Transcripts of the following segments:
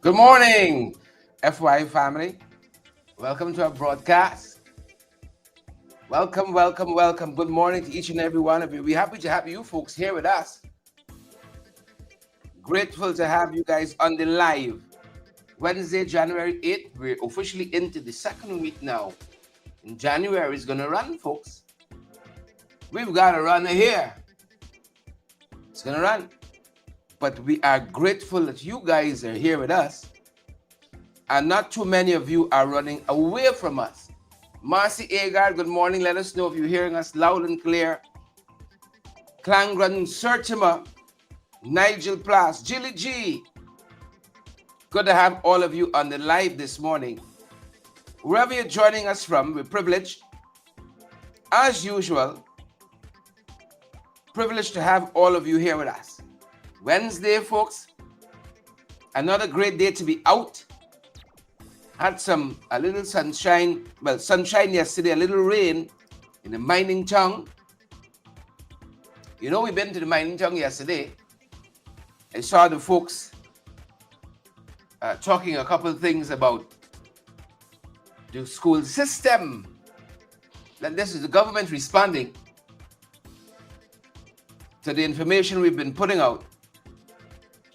Good morning, FYI family. Welcome to our broadcast. Welcome. Good morning to each and every one of you. We're happy to have you folks here with us. Grateful to have you guys on the live. Wednesday, January 8th. We're officially into the second week now. And January is going to run, folks. We've got a runner here. It's going to run. But we are grateful that you guys are here with us. And not too many of you are running away from us. Marcy Agard, good morning. Let us know if you're hearing us loud and clear. Klangran Sertima, Nigel Plas, Jilly G. Good to have all of you on the live this morning. Wherever you're joining us from, we're privileged, as usual, privileged to have all of you here with us. Wednesday, folks, another great day to be out. Had a little sunshine, sunshine yesterday, a little rain in the mining town. You know, we've been to the mining town yesterday. I saw the folks talking a couple of things about the school system. That this is the government responding to the information we've been putting out.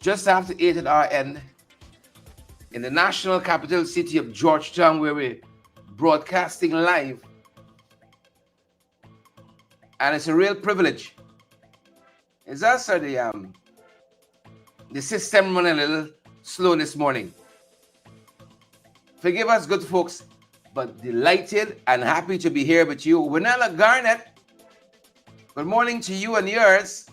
Just after 8 at our end, in the national capital city of Georgetown, where we're broadcasting live. And it's a real privilege. It's also the system running a little slow this morning. Forgive us, good folks, but delighted and happy to be here with you. Winella Garnett, good morning to you and yours.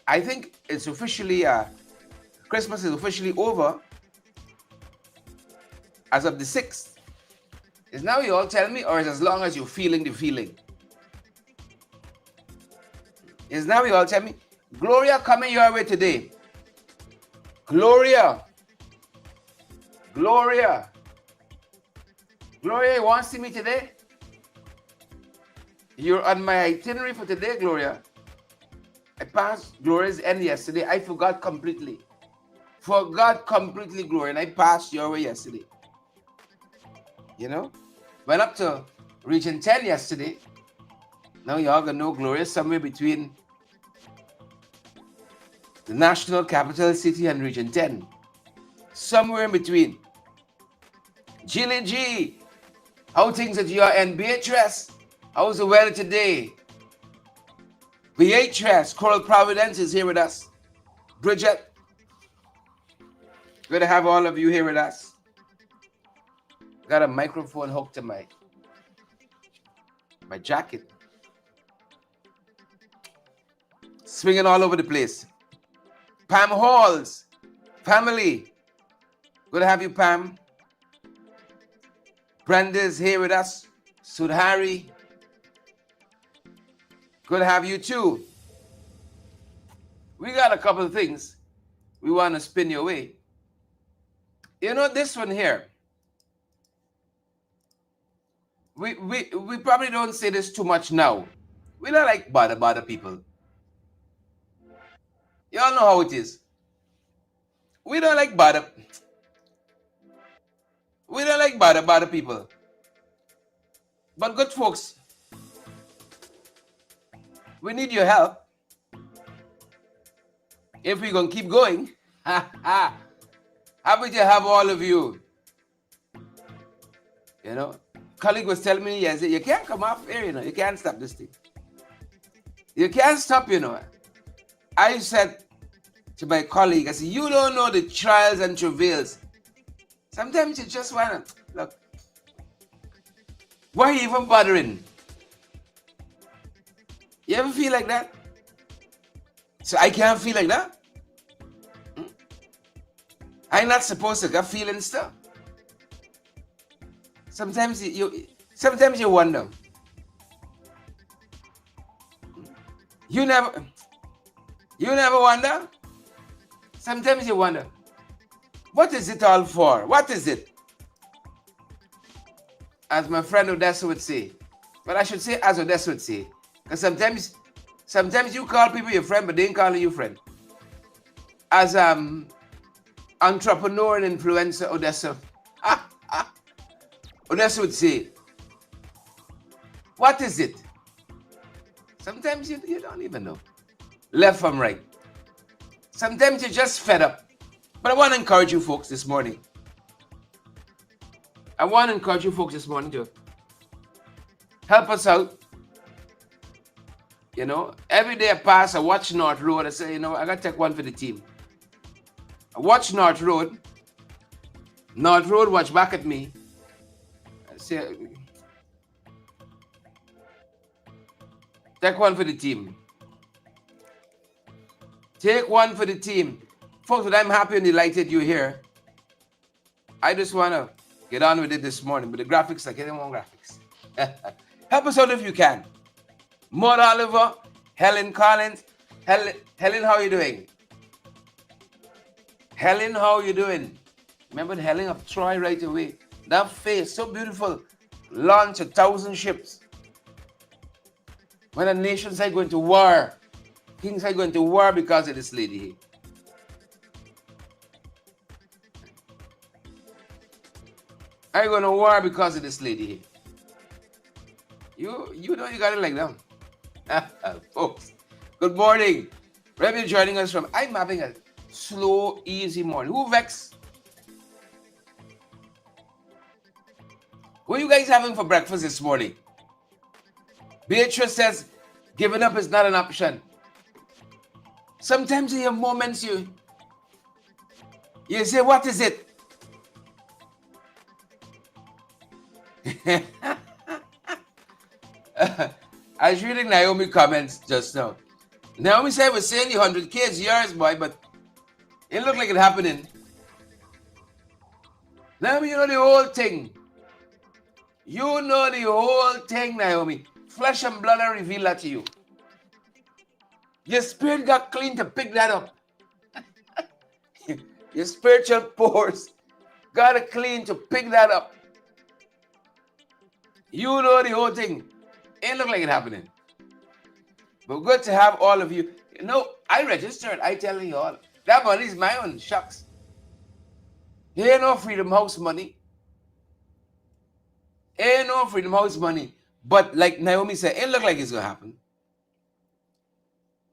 I think it's officially, Christmas is officially over as of the 6th. Is now you all tell me, or is as long as you're feeling the feeling? Is now you all tell me? Gloria coming your way today. Gloria, you want to see me today? You're on my itinerary for today, Gloria. I passed Gloria's end yesterday. I forgot completely, Gloria, and I passed your way yesterday. You know? Went up to Region 10 yesterday. Now y'all gonna know Gloria somewhere between the national capital city and Region 10. Somewhere in between. Jilly G, how things at your end? Beatrice, how's the weather today? Beatrice, Coral Providence is here with us. Bridget, good to have all of you here with us. Got a microphone hooked to my jacket. Swinging all over the place. Pam Halls, family. Good to have you, Pam. Brenda's here with us. Sudhari. Good to have you too. We got a couple of things we want to spin your way. You know, this one here, we probably don't say this too much now. We don't like bother people. Y'all know how it is. We don't like bother people. But good folks, we need your help. If we're going to keep going, happy to have all of you. You know, colleague was telling me yesterday, you can't come off here, you know, you can't stop this thing. You can't stop, you know. I said to my colleague, I said, you don't know the trials and travails. Sometimes you just want to, look, why are you even bothering? You ever feel like that? So I can't feel like that? I'm not supposed to get feeling stuff. Sometimes you wonder. You never wonder? Sometimes you wonder, what is it all for? What is it? As my friend Odessa would say, but I should say as Odessa would say, because sometimes you call people your friend, but they ain't calling you friend. as entrepreneur and influencer Odessa, Odessa would say, what is it? Sometimes you don't even know. Left from right. Sometimes you're just fed up. But I want to encourage you folks this morning. To help us out. You know, every day I pass, I watch North Road. I say, you know, I got to take one for the team. I watch North Road. North Road watch back at me. I say, take one for the team. Take one for the team. Folks, but I'm happy and delighted you're here. I just want to get on with it this morning. But the graphics, I get more graphics. Help us out if you can. Maud Oliver, Helen Collins. Helen, how are you doing? Helen, how are you doing? Remember the Helen of Troy right away. That face, so beautiful. Launch 1,000 ships. When the nations are going to war, kings are going to war because of this lady here. Are you going to war because of this lady here? You know you got it like that. Folks, good morning. Wherever you're joining us from, I'm having a slow, easy morning. Who vex? What are you guys having for breakfast this morning? Beatrice says, giving up is not an option. Sometimes in your moments, you say, what is it? I was reading Naomi comments just now. Naomi said, we're saying the 100K is yours, boy, but it looked like it happening. Naomi, you know the whole thing. You know the whole thing, Naomi. Flesh and blood will reveal that to you. Your spirit got clean to pick that up. Your spiritual pores got clean to pick that up. You know the whole thing. It look like it happening. But good to have all of you. You know, I registered. I tell you all. That money is my own. Shucks. Ain't no Freedom House money. Ain't no Freedom House money. But like Naomi said, it look like it's going to happen.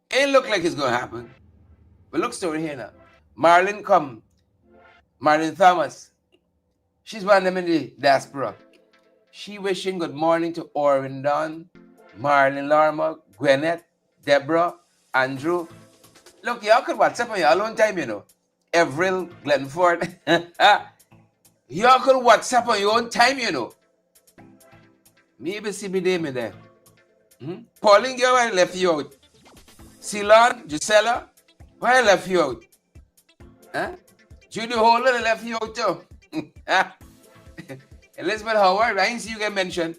It look like it's going to happen. But look story here now. Marlon Thomas. She's one of them in the diaspora. She wishing good morning to Orindon, Marlon Larma, Gwyneth, Deborah, Andrew. Look, y'all could WhatsApp on your alone time, you know. Avril, Glenford. Y'all could WhatsApp on your own time, you know. Maybe see me there. Pauline, girl, why I left you out? Ceylon, Gisela, why I left you out? Huh? Judy Holder, I left you out too. Elizabeth Howard, I didn't see you get mentioned.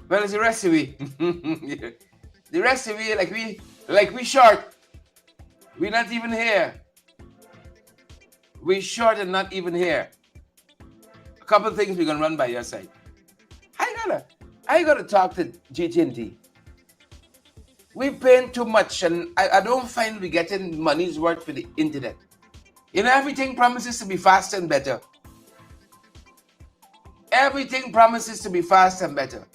Well, it's the rest of we. The rest of we, like we short. We're not even here. We short and not even here. A couple of things we're gonna run by your side. I gotta talk to GT&T. We paying too much, and I don't find we getting money's worth for the internet. You know, everything promises to be faster and better. Everything promises to be fast and better.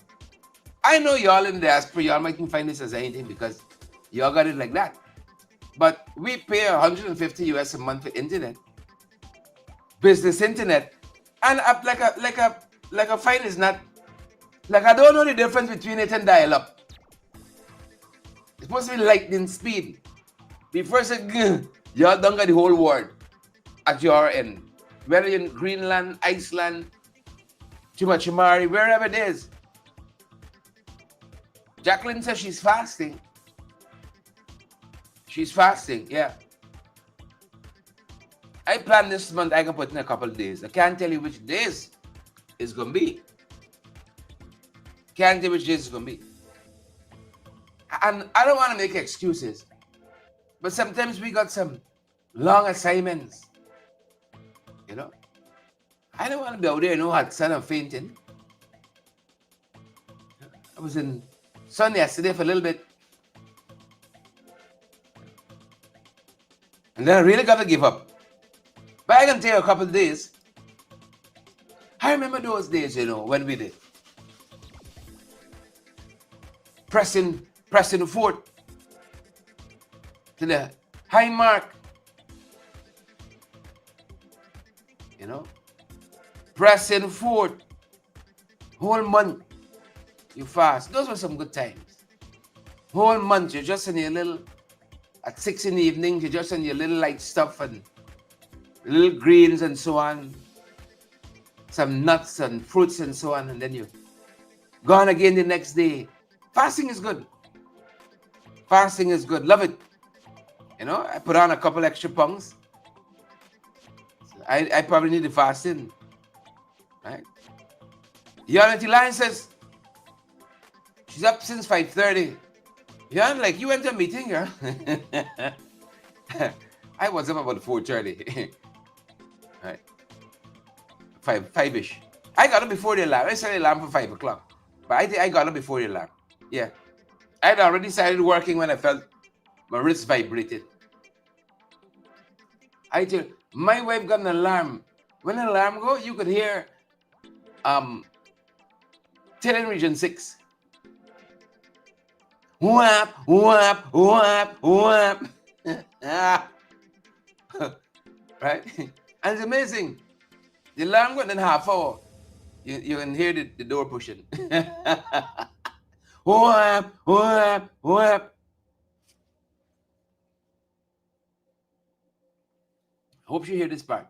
I know y'all in the diaspora, y'all might find this as anything because y'all got it like that. But we pay $150 a month for internet, business internet, and like a fine is not like I don't know the difference between it and dial-up. It's supposed to be lightning speed. Before say, y'all done got the whole world at your end, whether you're in Greenland, Iceland, Chumachimari, wherever it is. Jacqueline says she's fasting. She's fasting, yeah. I plan this month, I can put in a couple of days. I can't tell you which days it's going to be. Can't tell you which days it's going to be. And I don't want to make excuses. But sometimes we got some long assignments. You know? I don't want to be out there, hot sun and fainting. I was in sun yesterday for a little bit. And then I really got to give up. But I can tell you a couple of days. I remember those days, when we did. Pressing forth to the high mark. Pressing forth. Whole month you fast. Those were some good times. Whole month you're just in your little, at 6 in the evening, you're just in your little light stuff and little greens and so on. Some nuts and fruits and so on, and then you gone again the next day. Fasting is good. Fasting is good. Love it. I put on a couple extra pounds. I probably need the fasting. Right? Unity Line says she's up since 5:30. Like you went to a meeting, girl. I was up about 4:30. Right. 5-ish. I got up before the alarm. I set the alarm for 5 o'clock. But I think I got up before the alarm. Yeah. I had already started working when I felt my wrist vibrated. I tell you, my wife got an alarm. When the alarm go, you could hear Tillin Region 6. Whap, whap, whap, whap. Right? And it's amazing. The alarm went in half hour. You can hear the door pushing. Whap, whap, whap. Hope you hear this part.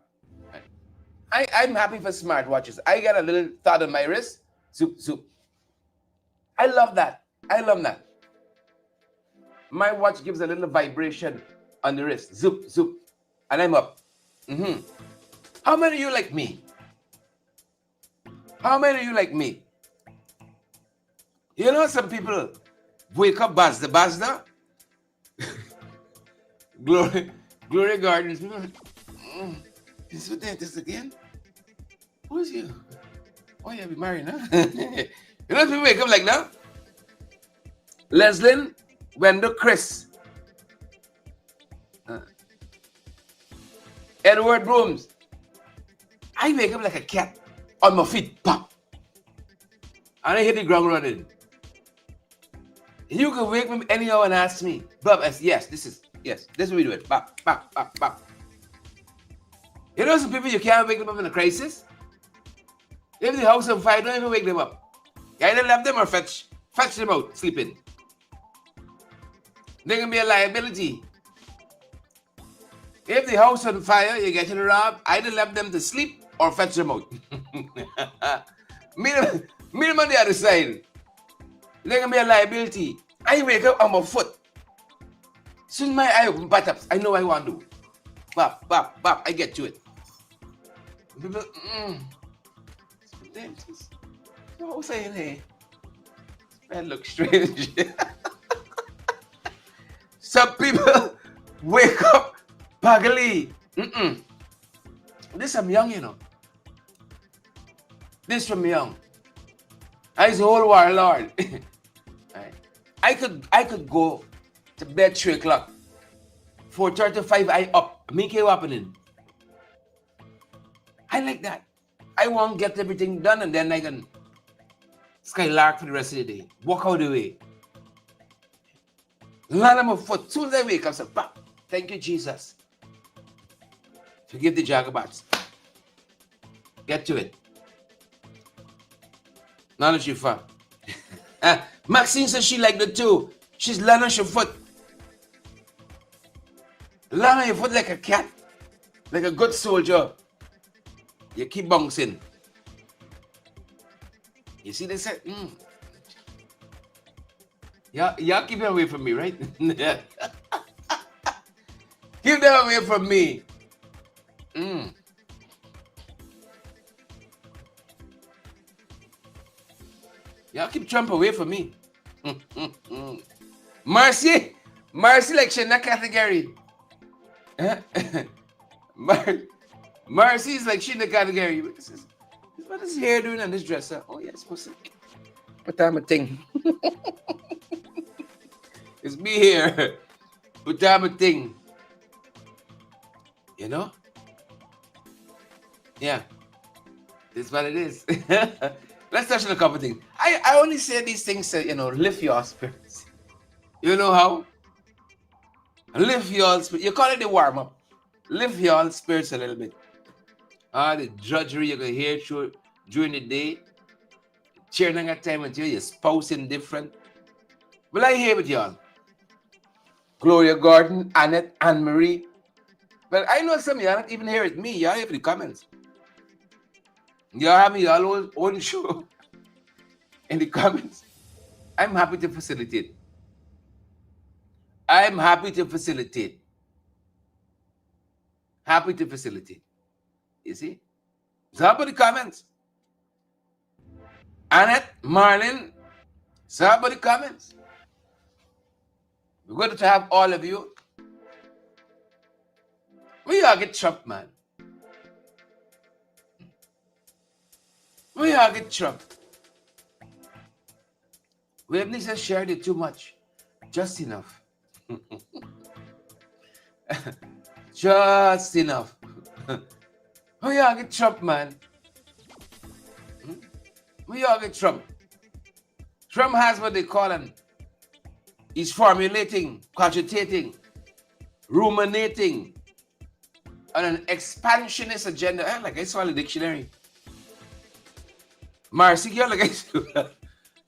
Right. I'm happy for smartwatches. I got a little thought on my wrist. Zoop, zoop. I love that. I love that. My watch gives a little vibration on the wrist. Zoop, zoop. And I'm up. How many of you like me? How many of you like me? Some people wake up Bazda. Glory Gardens. Is it this again? Who is you? Oh, yeah, we married, huh? People wake up like that. Leslyn, Wendell, Chris. Edward Brooms. I wake up like a cat on my feet. Pop. And I hit the ground running. You can wake me anyhow and ask me. Bob, yes, this is what we do it. Pop, pop, pop, pop. Some people you can't wake them up in a crisis. If the house on fire, don't even wake them up. You either left them or fetch them out, sleeping. They're going to be a liability. If the house on fire, you're getting robbed, either left them to sleep or fetch them out. meet them on the other side. They're going to be a liability. I wake up on my foot. Soon my eye open, butt-ups. I know what I want to do. Bop, bop, bop. I get to it. People, what was I saying? That looks strange. Some people wake up baggy. This I'm young, This from young. I was a whole warlord. Right. I could go to bed 3 o'clock. 4:35 I up. Make it happening. I like that. I want to get everything done and then I can skylark for the rest of the day. Walk out the way. Land on my foot. As soon as I wake up, I say, "Pop. Thank you, Jesus. Forgive the Jagabats." Get to it. None of you fun. Maxine says she liked it too. She's lying on your foot. Lying on your foot like a cat. Like a good soldier. You keep bouncing. You see, they said, Y'all keep them away from me, right? Keep them away from me. Y'all keep Trump away from me. Mercy like she in that category. Mercy is like she in the category. What is hair doing on this dresser? Oh, yeah, it's supposed to put on a thing. It's me here. Put on a thing. You know? Yeah. That's what it is. Let's touch on a couple of things. I only say these things to, lift your spirits. You know how? Lift your spirit. You call it the warm up. Lift your spirits a little bit. The drudgery you can hear during the day. Cheering at time until your spouse indifferent. Well, I hear with y'all. Gloria Gordon, Annette, Anne Marie. Well, I know some of y'all not even hear it. Me, y'all hear the comments. Y'all have me y'all own show in the comments. I'm happy to facilitate. I'm happy to facilitate. Happy to facilitate. You see? Stop in the comments. Annette, Marlon, stop in the comments. We're going to have all of you. We all get chopped, man. We all get chopped. We have not shared it too much. Just enough. Just enough. We all get chopped, man. We all get Trump. Trump has what they call him. He's formulating, cogitating, ruminating on an expansionist agenda. Like I saw in the dictionary. Marcy, you're like I saw.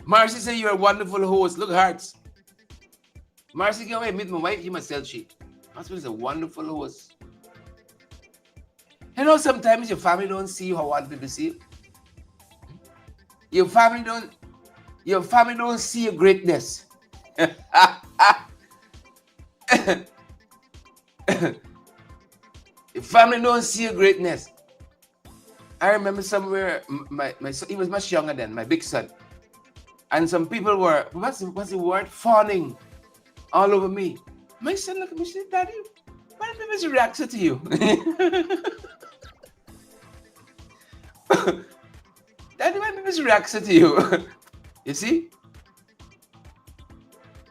Marcy said you're a wonderful host. Look, hearts. Marcy, go away, meet my wife. You must tell she. Marcy is a wonderful host. You know, sometimes your family don't see you how other people see you. Your family don't see your greatness. Your family don't see your greatness. I remember somewhere, my son, he was much younger than my big son. And some people were, what's the word? Fawning all over me. My son looked at me and said, Daddy, why do people react to you? Daddy, why do people react to you? You see?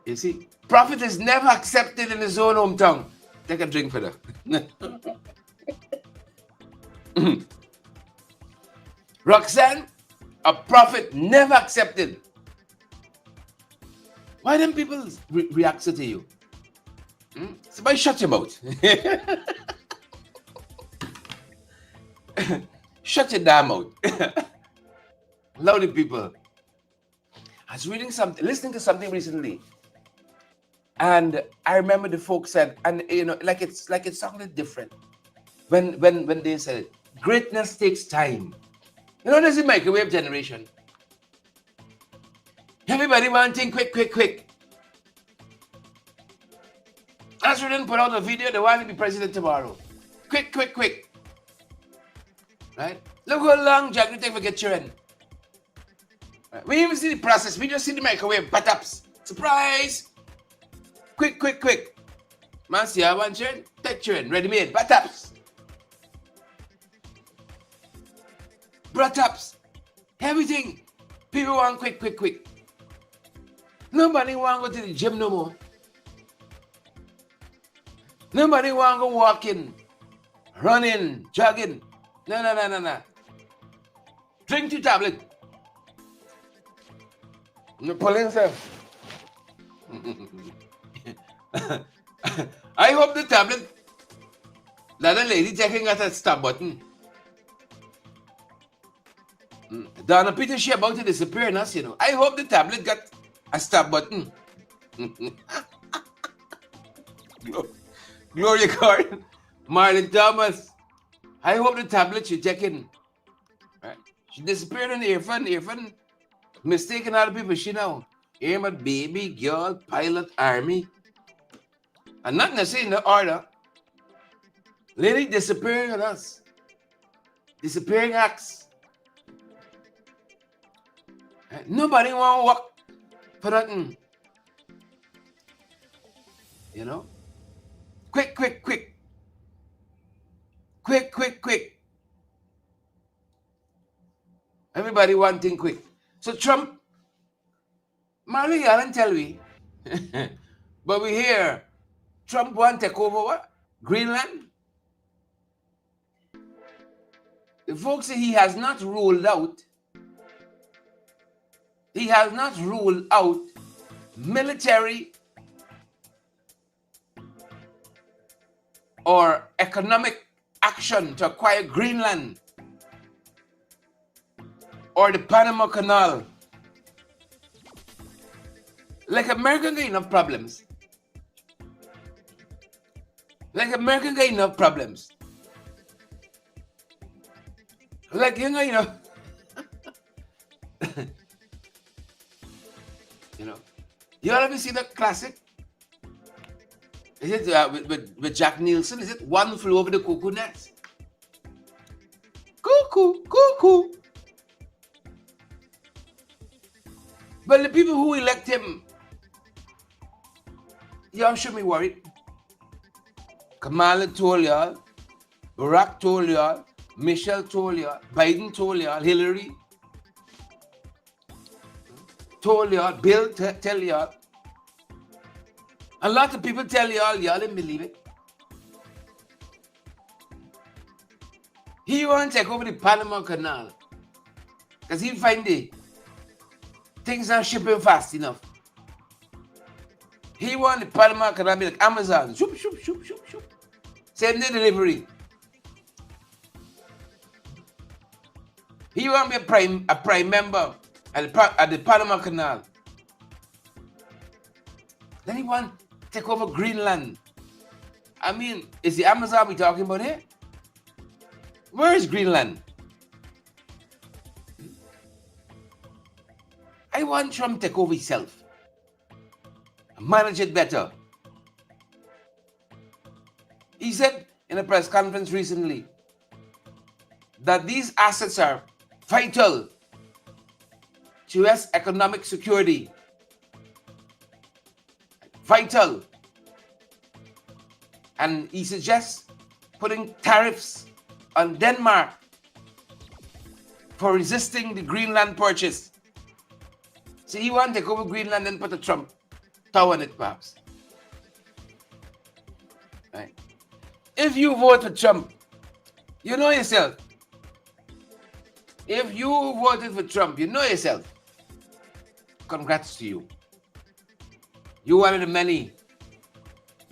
You see? Prophet is never accepted in his own hometown. Take a drink for that. Roxanne, a prophet never accepted. Why don't people react to you? Somebody shut your mouth. Shut your damn mouth. Lousy people. I was listening to something recently. And I remember the folks said, and like it sounded different. When they said, greatness takes time. There's the microwave generation. Everybody want things quick. As we didn't put out a video, they want to be president tomorrow. Quick. Right? Look how long Jack take to get children. Right? We even see the process. We just see the microwave. Bataps. Surprise! Quick. Man, see I want children? Take children. Ready-made. Bataps. Bataps. Everything. People want quick. Nobody want to go to the gym no more. Nobody want to go walking, running, jogging. No. Drink the tablet. You pull yourself. I hope the tablet, that a lady checking at that stop button. Donna Peter, she about to disappear in us, I hope the tablet got a stop button. Gloria Gordon, Marlon Thomas. I hope the tablet she checking. Right? She disappeared in the earphone. Mistaken all the people she know. Aim at baby, girl, pilot, army. And not necessarily in the order. Lady disappearing on us. Disappearing acts. Right? Nobody want to walk for nothing. Quick. Everybody wanting quick. So Trump, Marley Allen tell we, but we hear Trump want to take over what? Greenland? folks say he has not ruled out military or economic action to acquire Greenland or the Panama Canal. Like America got enough problems. Like you know, you all ever see that classic? Is it with Jack Nielsen? Is it One Flew Over the Cuckoo Nest? Cuckoo, cuckoo. But the people who elect him, y'all should be worried. Kamala told y'all, Barack told y'all, Michelle told y'all, Biden told y'all, Hillary told y'all, Bill tell y'all. A lot of people tell y'all didn't believe it. He want to take over the Panama Canal because he find the things not shipping fast enough. He want the Panama Canal be like Amazon, shoop, shoop, shoop, shoop, shoop. Same day delivery. He want to be a prime member at the Panama Canal. Then he want to take over Greenland. I mean, is the Amazon we talking about here? Where is Greenland? I want Trump to take over himself. Manage it better. He said in a press conference recently that these assets are vital to U.S. economic security. Vital. And he suggests putting tariffs on Denmark for resisting the Greenland purchase. So he want to take over Greenland and put a Trump tower on it, perhaps. Right? If you vote for Trump, you know yourself. If you voted for Trump, you know yourself. Congrats to you. You one of the many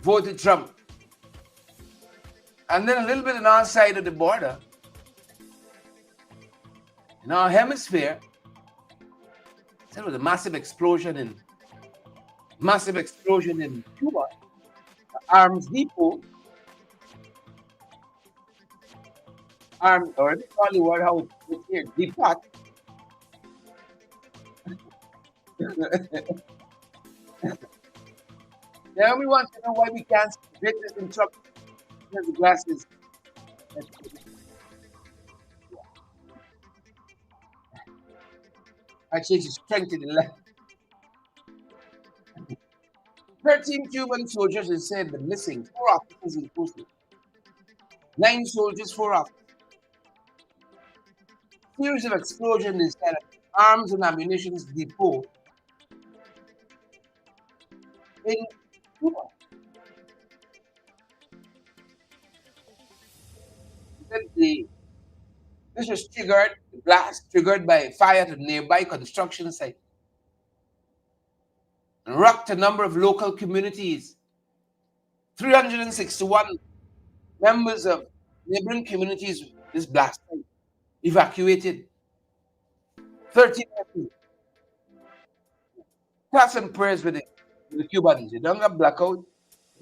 voted Trump. And then a little bit on our side of the border, in our hemisphere, there was a massive explosion in Cuba, the arms depot, or they call the word how it's here, depot. Now we want to know why we can't break this in Trump. The glasses. I changed the strength to the left. 13 Cuban soldiers are said they're missing. 4 officers included. 9 soldiers, 4 officers. Series of explosions inside an arms and ammunition depot in Cuba. This was triggered, the blast triggered by a fire at a nearby construction site and rocked a number of local communities. 361 members of neighboring communities, this blast site, evacuated. 13 people. Thoughts and prayers with the Cubans. You don't got blackout,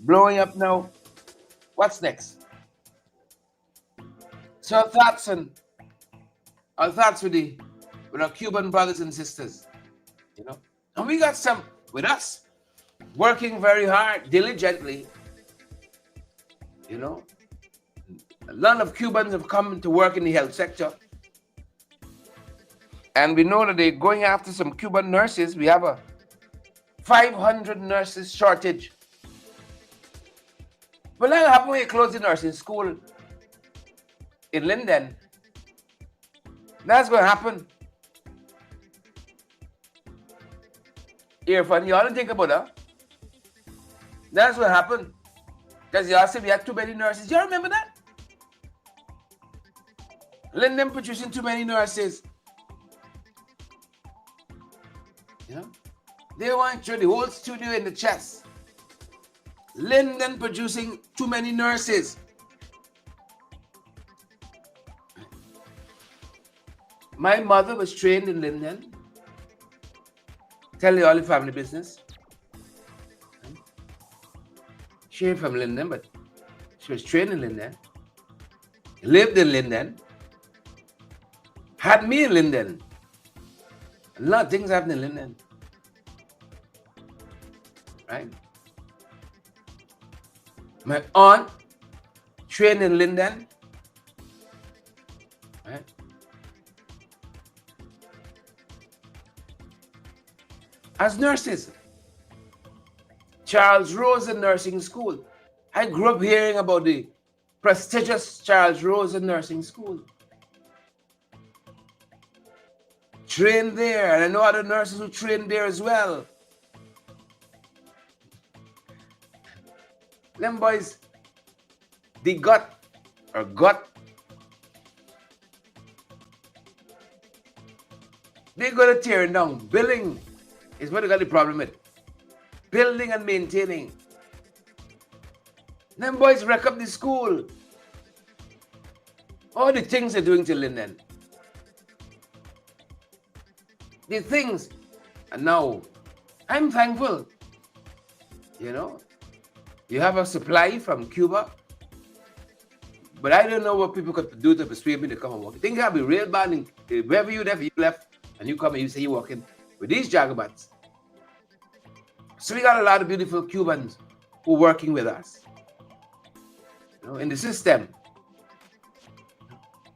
blowing up now. What's next? So our thoughts with our Cuban brothers and sisters, and we got some with us working very hard, diligently. A lot of Cubans have come to work in the health sector, and we know that they're going after some Cuban nurses. We have a 500 nurses shortage. But that'll happen when you close the nursing school in Linden. That's going to happen. Irfan, y'all don't think about that. That's what happened. Because y'all said we had too many nurses. Y'all remember that? Linden producing too many nurses. You know, they want to throw the whole studio in the chest. Linden producing too many nurses. My mother was trained in Linden. Tell you all the family business. She ain't from Linden, but she was trained in Linden. Lived in Linden. Had me in Linden. A lot of things happened in Linden. Right? My aunt trained in Linden. Right? As nurses. Charles Rosen Nursing School. I grew up hearing about the prestigious Charles Rosen Nursing School. Trained there, and I know other nurses who trained there as well. Them boys, they got, they got to tear it down. Billing is what they got the problem with. Building and maintaining. Them boys wreck up the school. All the things they're doing to Linden. The things. And now, I'm thankful. You know, you have a supply from Cuba. But I don't know what people could do to persuade me to come and work. You think I'll be real bad in wherever you left, and you come and you say you're working with these jagabats. So we got a lot of beautiful Cubans who are working with us. You know, in the system.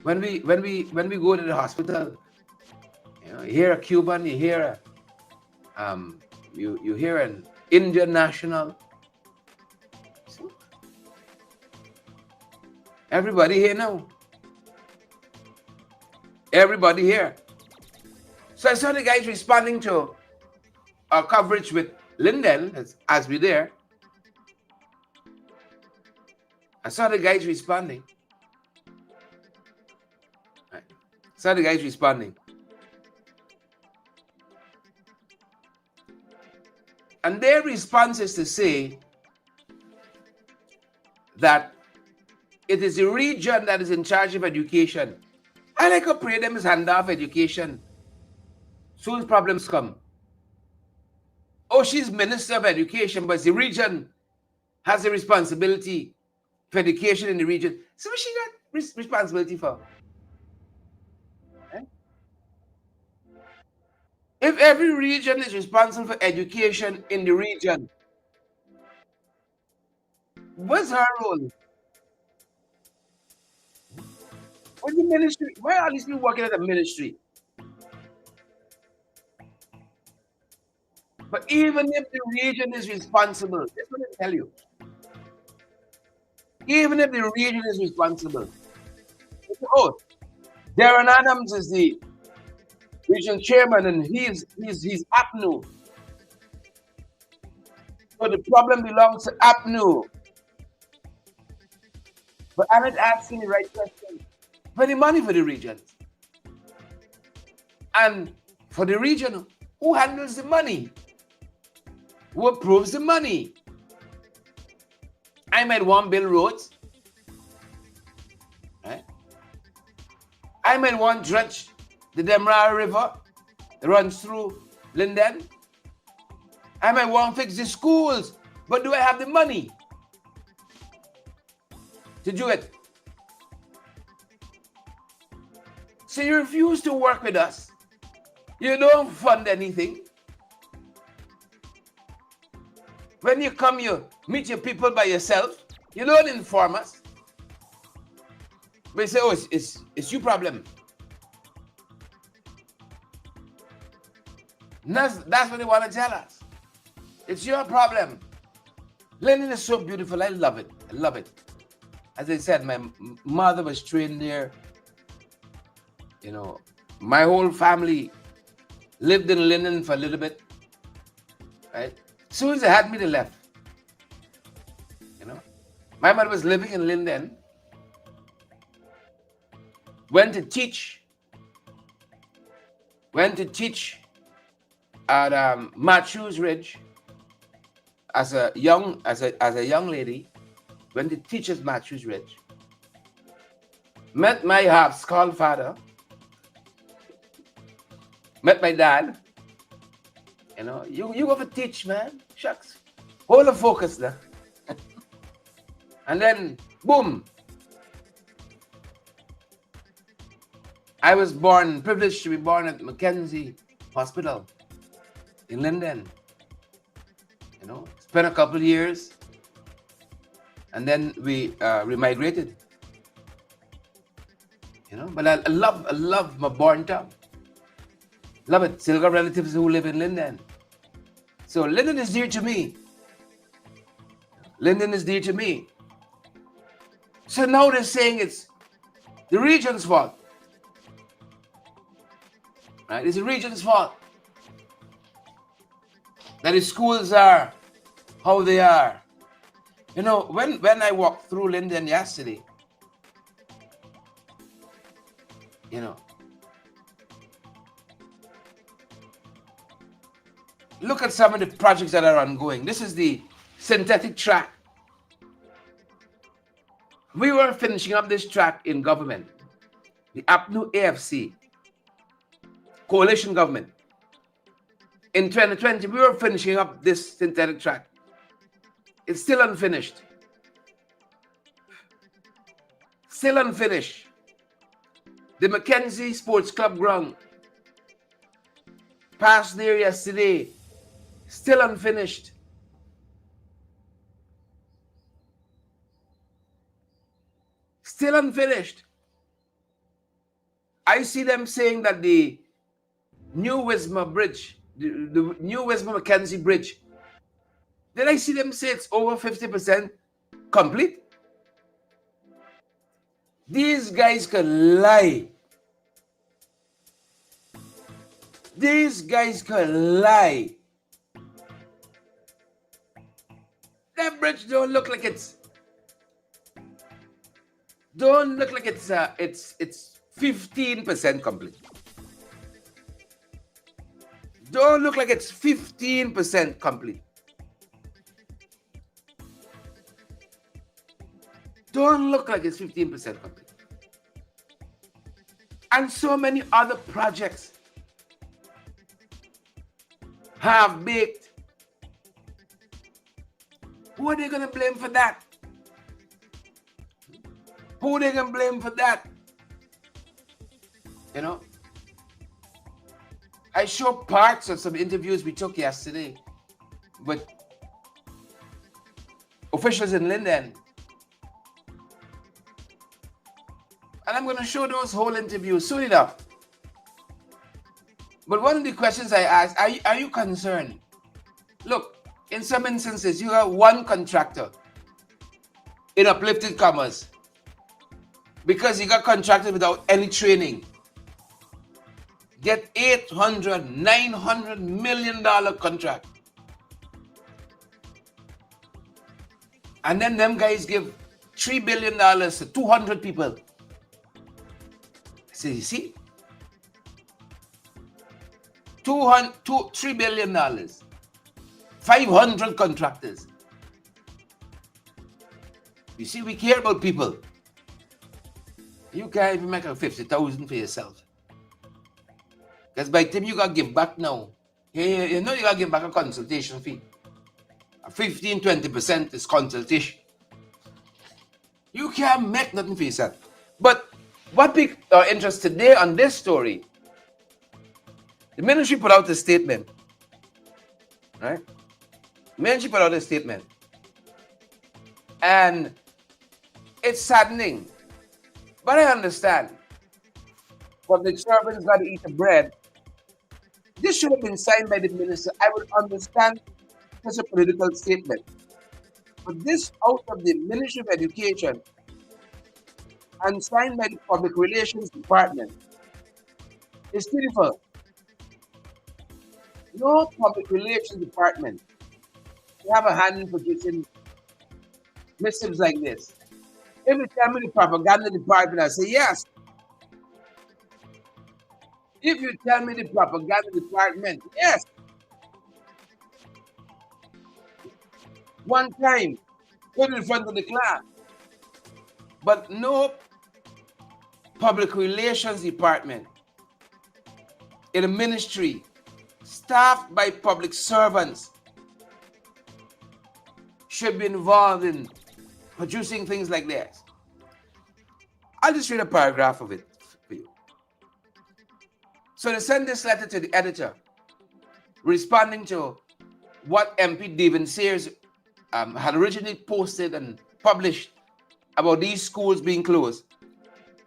When we go to the hospital, you know, you hear a Cuban, you hear you hear an Indian national. So, everybody here now. Everybody here. So I saw the guys responding to our coverage with Linden as we there. I saw the guys responding. Right. Saw the guys responding. And their response is to say that it is the region that is in charge of education. I like to pray them as handoff education. Soon problems come. Oh, she's Minister of Education, but the region has the responsibility for education in the region. So what she got responsibility for? Okay? If every region is responsible for education in the region, what's her role? What's the ministry? Why are these people working at the ministry? But even if the region is responsible, that's what I tell you. Even if the region is responsible, oh, Darren Adams is the regional chairman, and he's APNU. So the problem belongs to APNU. But I'm not asking the right question. For the money for the regions. And for the region, who handles the money? Who approves the money? I might want build roads. Right? I might want dredge the Demerara River that runs through Linden. I might want to fix the schools. But do I have the money to do it? So you refuse to work with us. You don't fund anything. When you come, you meet your people by yourself. You don't inform us. But you say, oh, it's your problem. That's what they want to tell us. It's your problem. Linden is so beautiful. I love it. I love it. As I said, my mother was trained there. You know, my whole family lived in Linden for a little bit. Right? As soon as they had me, they left. You know, my mother was living in Linden. went to teach at Matthews Ridge as a young lady. Went to teach at Matthews Ridge. Met my half-skull father. Met my dad. You know, you go for teach, man. Shucks. Hold the focus there. And then, boom. I was privileged to be born at Mackenzie Hospital in Linden. You know, spent a couple of years. And then we remigrated. You know, but I love my born town. Love it. Still got relatives who live in Linden. So Linden is dear to me. Linden is dear to me. So now they're saying it's the region's fault. Right? It's the region's fault. That the schools are how they are. You know, when I walked through Linden yesterday, you know, look at some of the projects that are ongoing. This is the synthetic track. We were finishing up this track in government, the APNU AFC, coalition government. In 2020, we were finishing up this synthetic track. It's still unfinished. Still unfinished. The Mackenzie Sports Club ground, passed there yesterday, still unfinished. Still unfinished. I see them saying that the new Wisma Bridge, the new Wisma Mackenzie Bridge, then I see them say it's over 50% complete. These guys can lie. These guys can lie. That bridge don't look like it's 15% complete. Don't look like it's 15% complete. Don't look like it's 15% complete. And so many other projects have baked. Who are they going to blame for that? Who are they going to blame for that? You know? I showed parts of some interviews we took yesterday with officials in Linden. And I'm going to show those whole interviews soon enough. But one of the questions I asked, are you concerned? Look, in some instances, you have one contractor in uplifted commerce because he got contracted without any training. Get $800, $900 million contract. And then them guys give $3 billion to 200 people. So you see? $3 billion. 500 contractors. You see, we care about people. You can't even make a 50,000 for yourself. Because by the time you got to give back now, you know you got to give back a consultation fee. 15-20% is consultation. You can't make nothing for yourself. But what piqued our interest today on this story, the ministry put out a statement, right? The ministry put out a statement. And it's saddening. But I understand. But the servants got to eat the bread. This should have been signed by the minister. I would understand such a political statement. But this out of the Ministry of Education and signed by the Public Relations Department is beautiful. No Public Relations Department will have a hand in producing missives like this. Every time in the propaganda department, I say, yes, If you tell me the propaganda department, yes, one time, put it in front of the class. But no public relations department in a ministry staffed by public servants should be involved in producing things like this. I'll just read a paragraph of it for you. So they sent this letter to the editor, responding to what MP David Sears had originally posted and published about these schools being closed.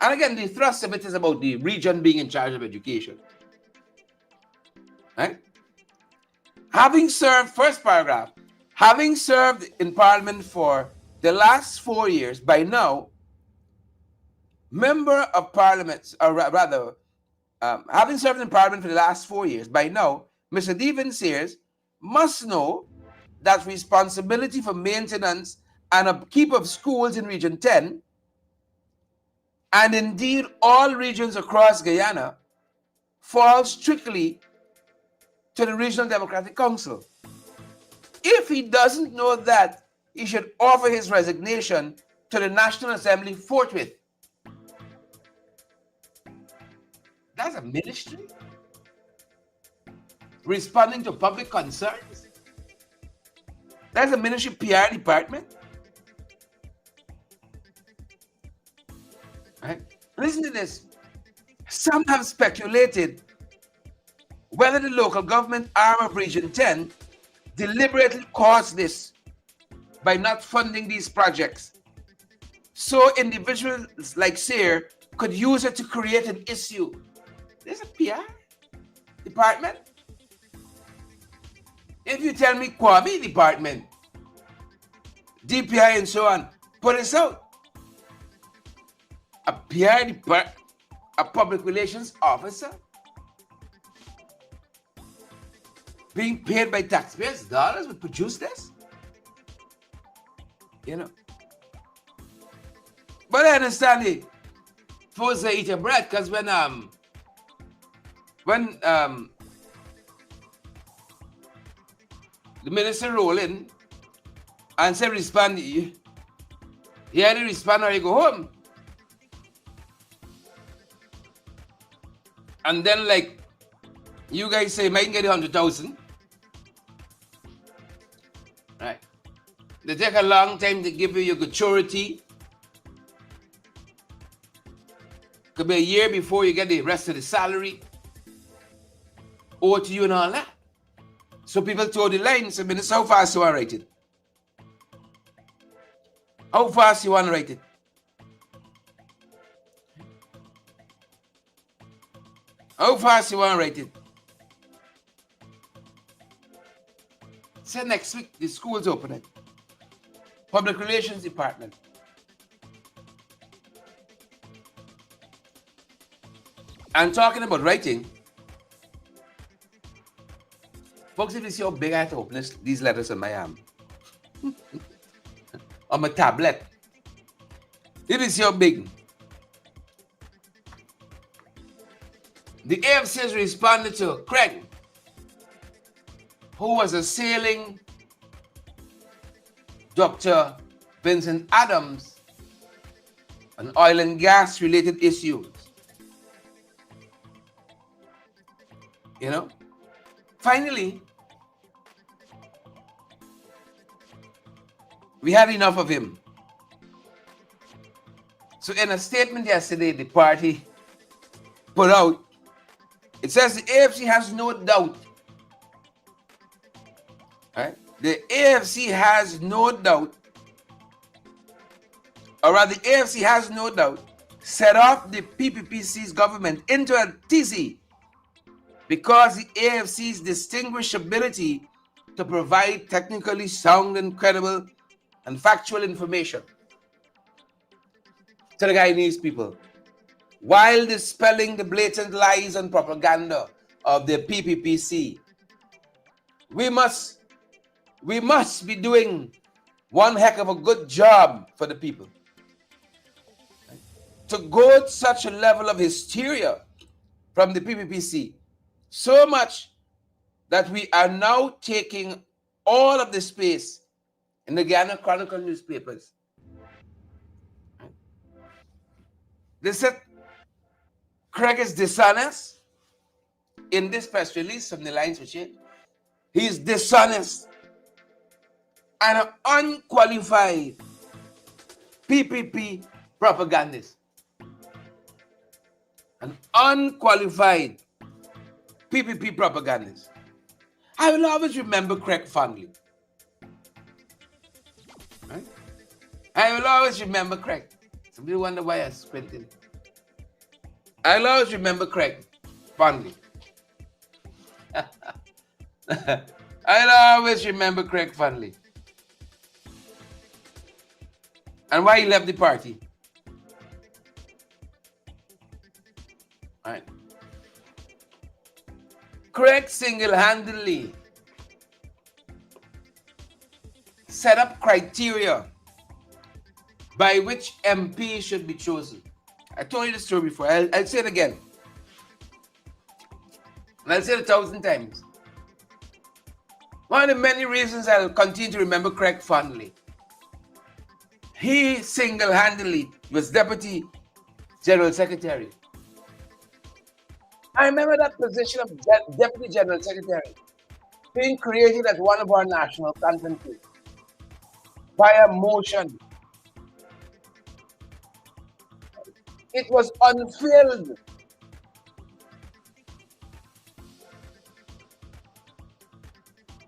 And again, the thrust of it is about the region being in charge of education. Right? Having served, first paragraph, having served in Parliament for the last 4 years, by now, member of Parliament, or rather, having served in Parliament for the last 4 years, by now, Mr. David Sears must know that responsibility for maintenance and upkeep of schools in Region 10, and indeed all regions across Guyana, falls strictly to the Regional Democratic Council. If he doesn't know that, he should offer his resignation to the National Assembly forthwith. That's a ministry responding to public concerns. That's a ministry PR department. Right? Listen to this. Some have speculated whether the local government arm of Region 10 deliberately caused this by not funding these projects, so individuals like Sear could use it to create an issue. There's a PR department. If you tell me Kwame department, DPI and so on, put this out. A PR department, a public relations officer being paid by taxpayers' dollars would produce this? You know. But I understand it. Folks they eat your bread, because when the minister roll in and say respond, you either respond or you go home. And then like you guys say, might get 100,000. Right. They take a long time to give you your gratuity. Could be a year before you get the rest of the salary owed to you and all that. So people told the line, so Minister, how fast you want to write it? How fast you want to write it? How fast you want to write it? Say next week, the school's opening. Public Relations Department. And talking about writing, folks, if you see how big I have to open these letters on my arm, on my tablet, if you see how big, the AFC has responded to Craig, who was assailing Dr. Vincent Adams on oil and gas related issues. You know, finally, we had enough of him. So in a statement yesterday, the party put out, it says the AFC has no doubt, right? The AFC has no doubt, or rather the AFC has no doubt, set off the PPPC's government into a tizzy because the AFC's distinguished ability to provide technically sound and credible and factual information to the Guyanese people, while dispelling the blatant lies and propaganda of the PPPC. We must be doing one heck of a good job for the people. To go to such a level of hysteria from the PPPC. So much that we are now taking all of the space in the Ghana Chronicle newspapers. They said Craig is dishonest in this press release from the lines which he is dishonest and an unqualified PPP propagandist. An unqualified PPP propagandist. I will always remember Craig fondly. Right? I will always remember Craig. Somebody wonder why I'm squinting. I will always remember Craig fondly. I'll always remember Craig fondly. And why he left the party. Right. Craig single-handedly set up criteria by which MP should be chosen. I told you the story before. I'll say it again. And I'll say it 1,000 times. One of the many reasons I'll continue to remember Craig fondly. He single-handedly was Deputy General Secretary. I remember that position of Deputy General Secretary being created at one of our national conferences via motion. It was unfilled.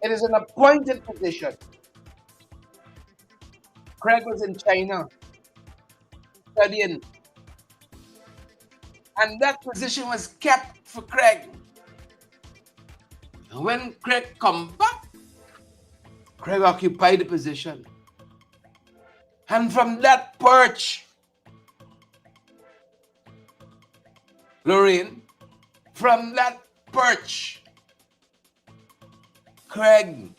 It is an appointed position. Craig was in China studying, and that position was kept for Craig. And when Craig come back, Craig occupied the position. And from that perch, Lorraine, from that perch, Craig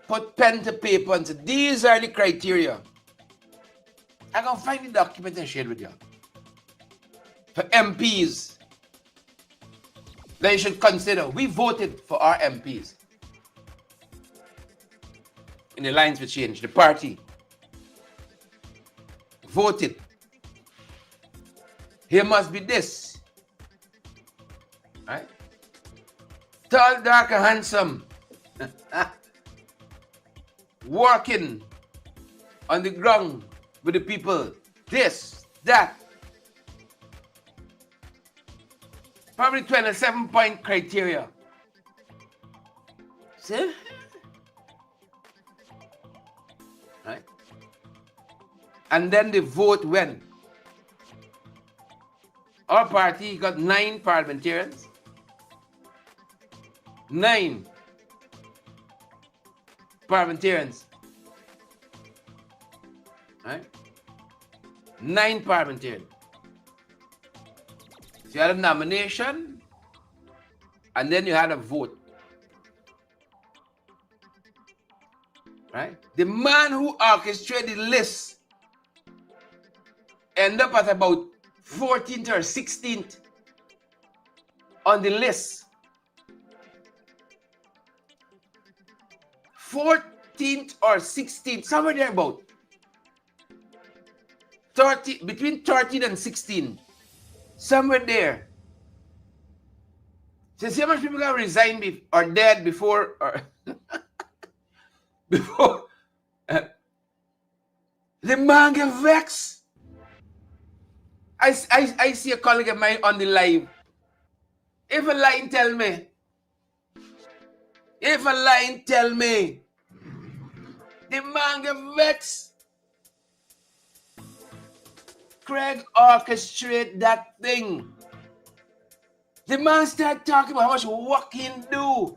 put pen to paper and said, these are the criteria. I'm going to find the document and share it with you. For MPs, they should consider. We voted for our MPs. In the lines which changed. The party voted. Here must be this. Right? Tall, dark, and handsome. Working on the ground with the people. This, that. Probably 27-point criteria. See? Right? And then the vote went. Our party got 9 parliamentarians. 9 parliamentarians. Right? 9 parliamentarians. So you had a nomination, and then you had a vote. Right? The man who orchestrated the list ended up at about 14th or 16th on the list. 14th or 16th, somewhere there about. 30, between 13 and 16. Somewhere there. So see how much people got resigned or dead before or before the man get vexed. I see a colleague of mine on the live. If a line tell me, the man get vexed. Craig orchestrate that thing. The man start talking about how much work he do,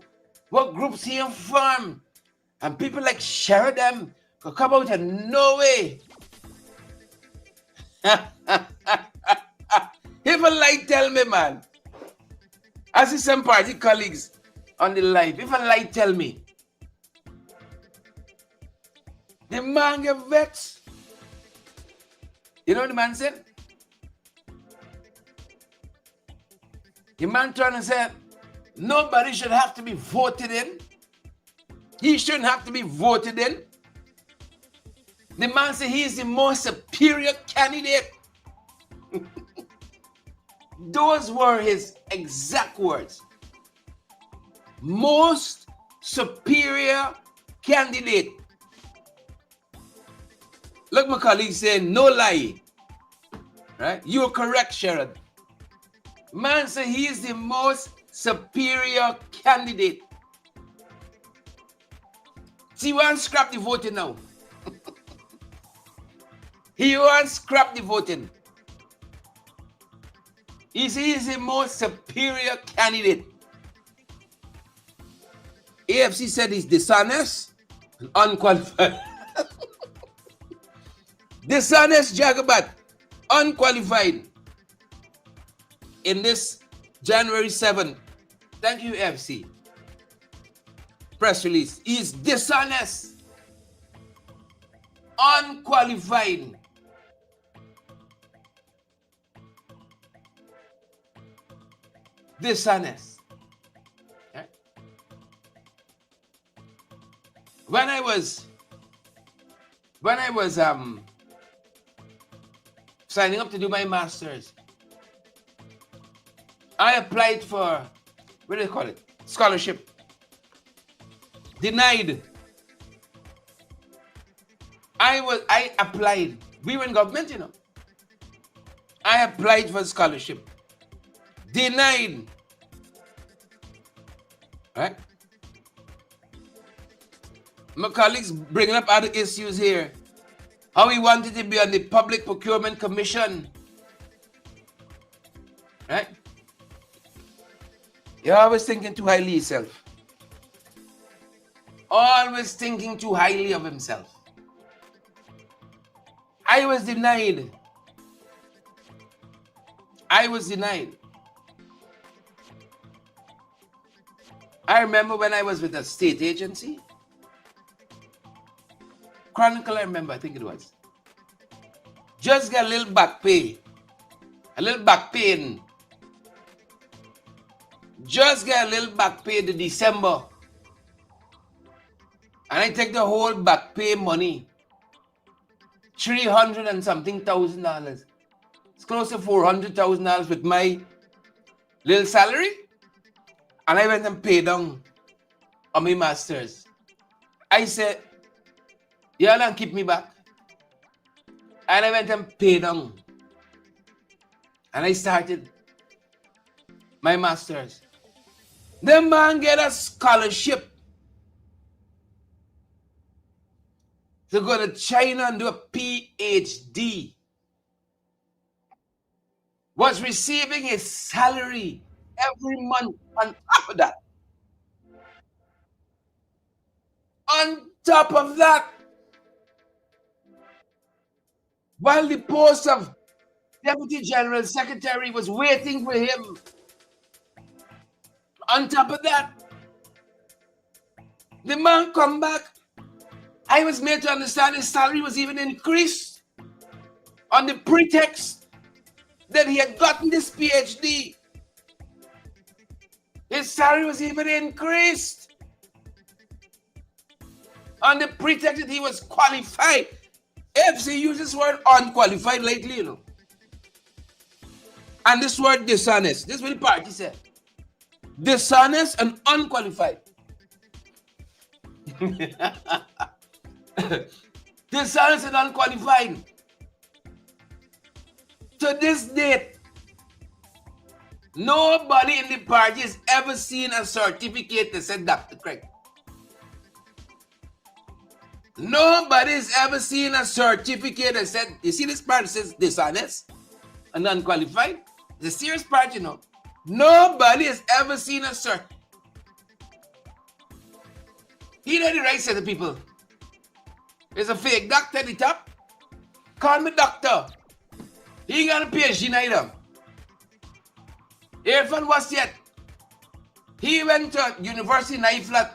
what groups he inform, and people like Sheridan could come out and no way. If a lie tell me, man, I see some party colleagues on the live. If a lie tell me, the man get vexed. You know what the man said? The man trying to say nobody should have to be voted in. He shouldn't have to be voted in. The man said he is the most superior candidate. Those were his exact words. Most superior candidate. Look, my colleague saying, no lie. Right? You're correct, Sharon. Man said he is the most superior candidate. See, he wants to scrap the voting now. He wants to scrap the voting. He said he is the most superior candidate. AFC said he's dishonest and unqualified. Dishonest Jagabat, unqualified. In this January 7th, thank you, AFC. Press release. He's dishonest, unqualified. Dishonest. Okay? When I was signing up to do my master's, I applied for, what do they call it? Scholarship. Denied. I applied. We were in government, you know. I applied for scholarship. Denied. Right? My colleagues bringing up other issues here. How he wanted to be on the Public Procurement Commission. Right? You're always thinking too highly of yourself. Always thinking too highly of himself. I was denied. I was denied. I remember when I was with a state agency. Chronicle, I remember, I think it was. Just get a little back pay. A little back pain. Just get a little back pay to December. And I take the whole back pay money. $300 and something thousand. It's close to $400,000 with my little salary. And I went and paid down on my master's. I said, y'all don't keep me back. And I went and paid down. And I started my master's. The man get a scholarship to go to China and do a PhD. Was receiving his salary every month on top of that. On top of that, while the post of Deputy General Secretary was waiting for him. On top of that, the man come back. I was made to understand his salary was even increased on the pretext that he had gotten this PhD. His salary was even increased on the pretext that he was qualified. FC uses this word unqualified lately, you know. And this word dishonest. This is what the party said. Dishonest and unqualified. Dishonest and unqualified. To this date, nobody in the party has ever seen a certificate that said Dr. Craig. Nobody's ever seen a certificate that said, you see this part that says dishonest and unqualified? It's a serious part, you know. Nobody has ever seen a cert. He know the right set of people. There's a fake doctor at the top. Call me doctor. He ain't got a PhD neither. Irfan was yet. He went to University in Iflat.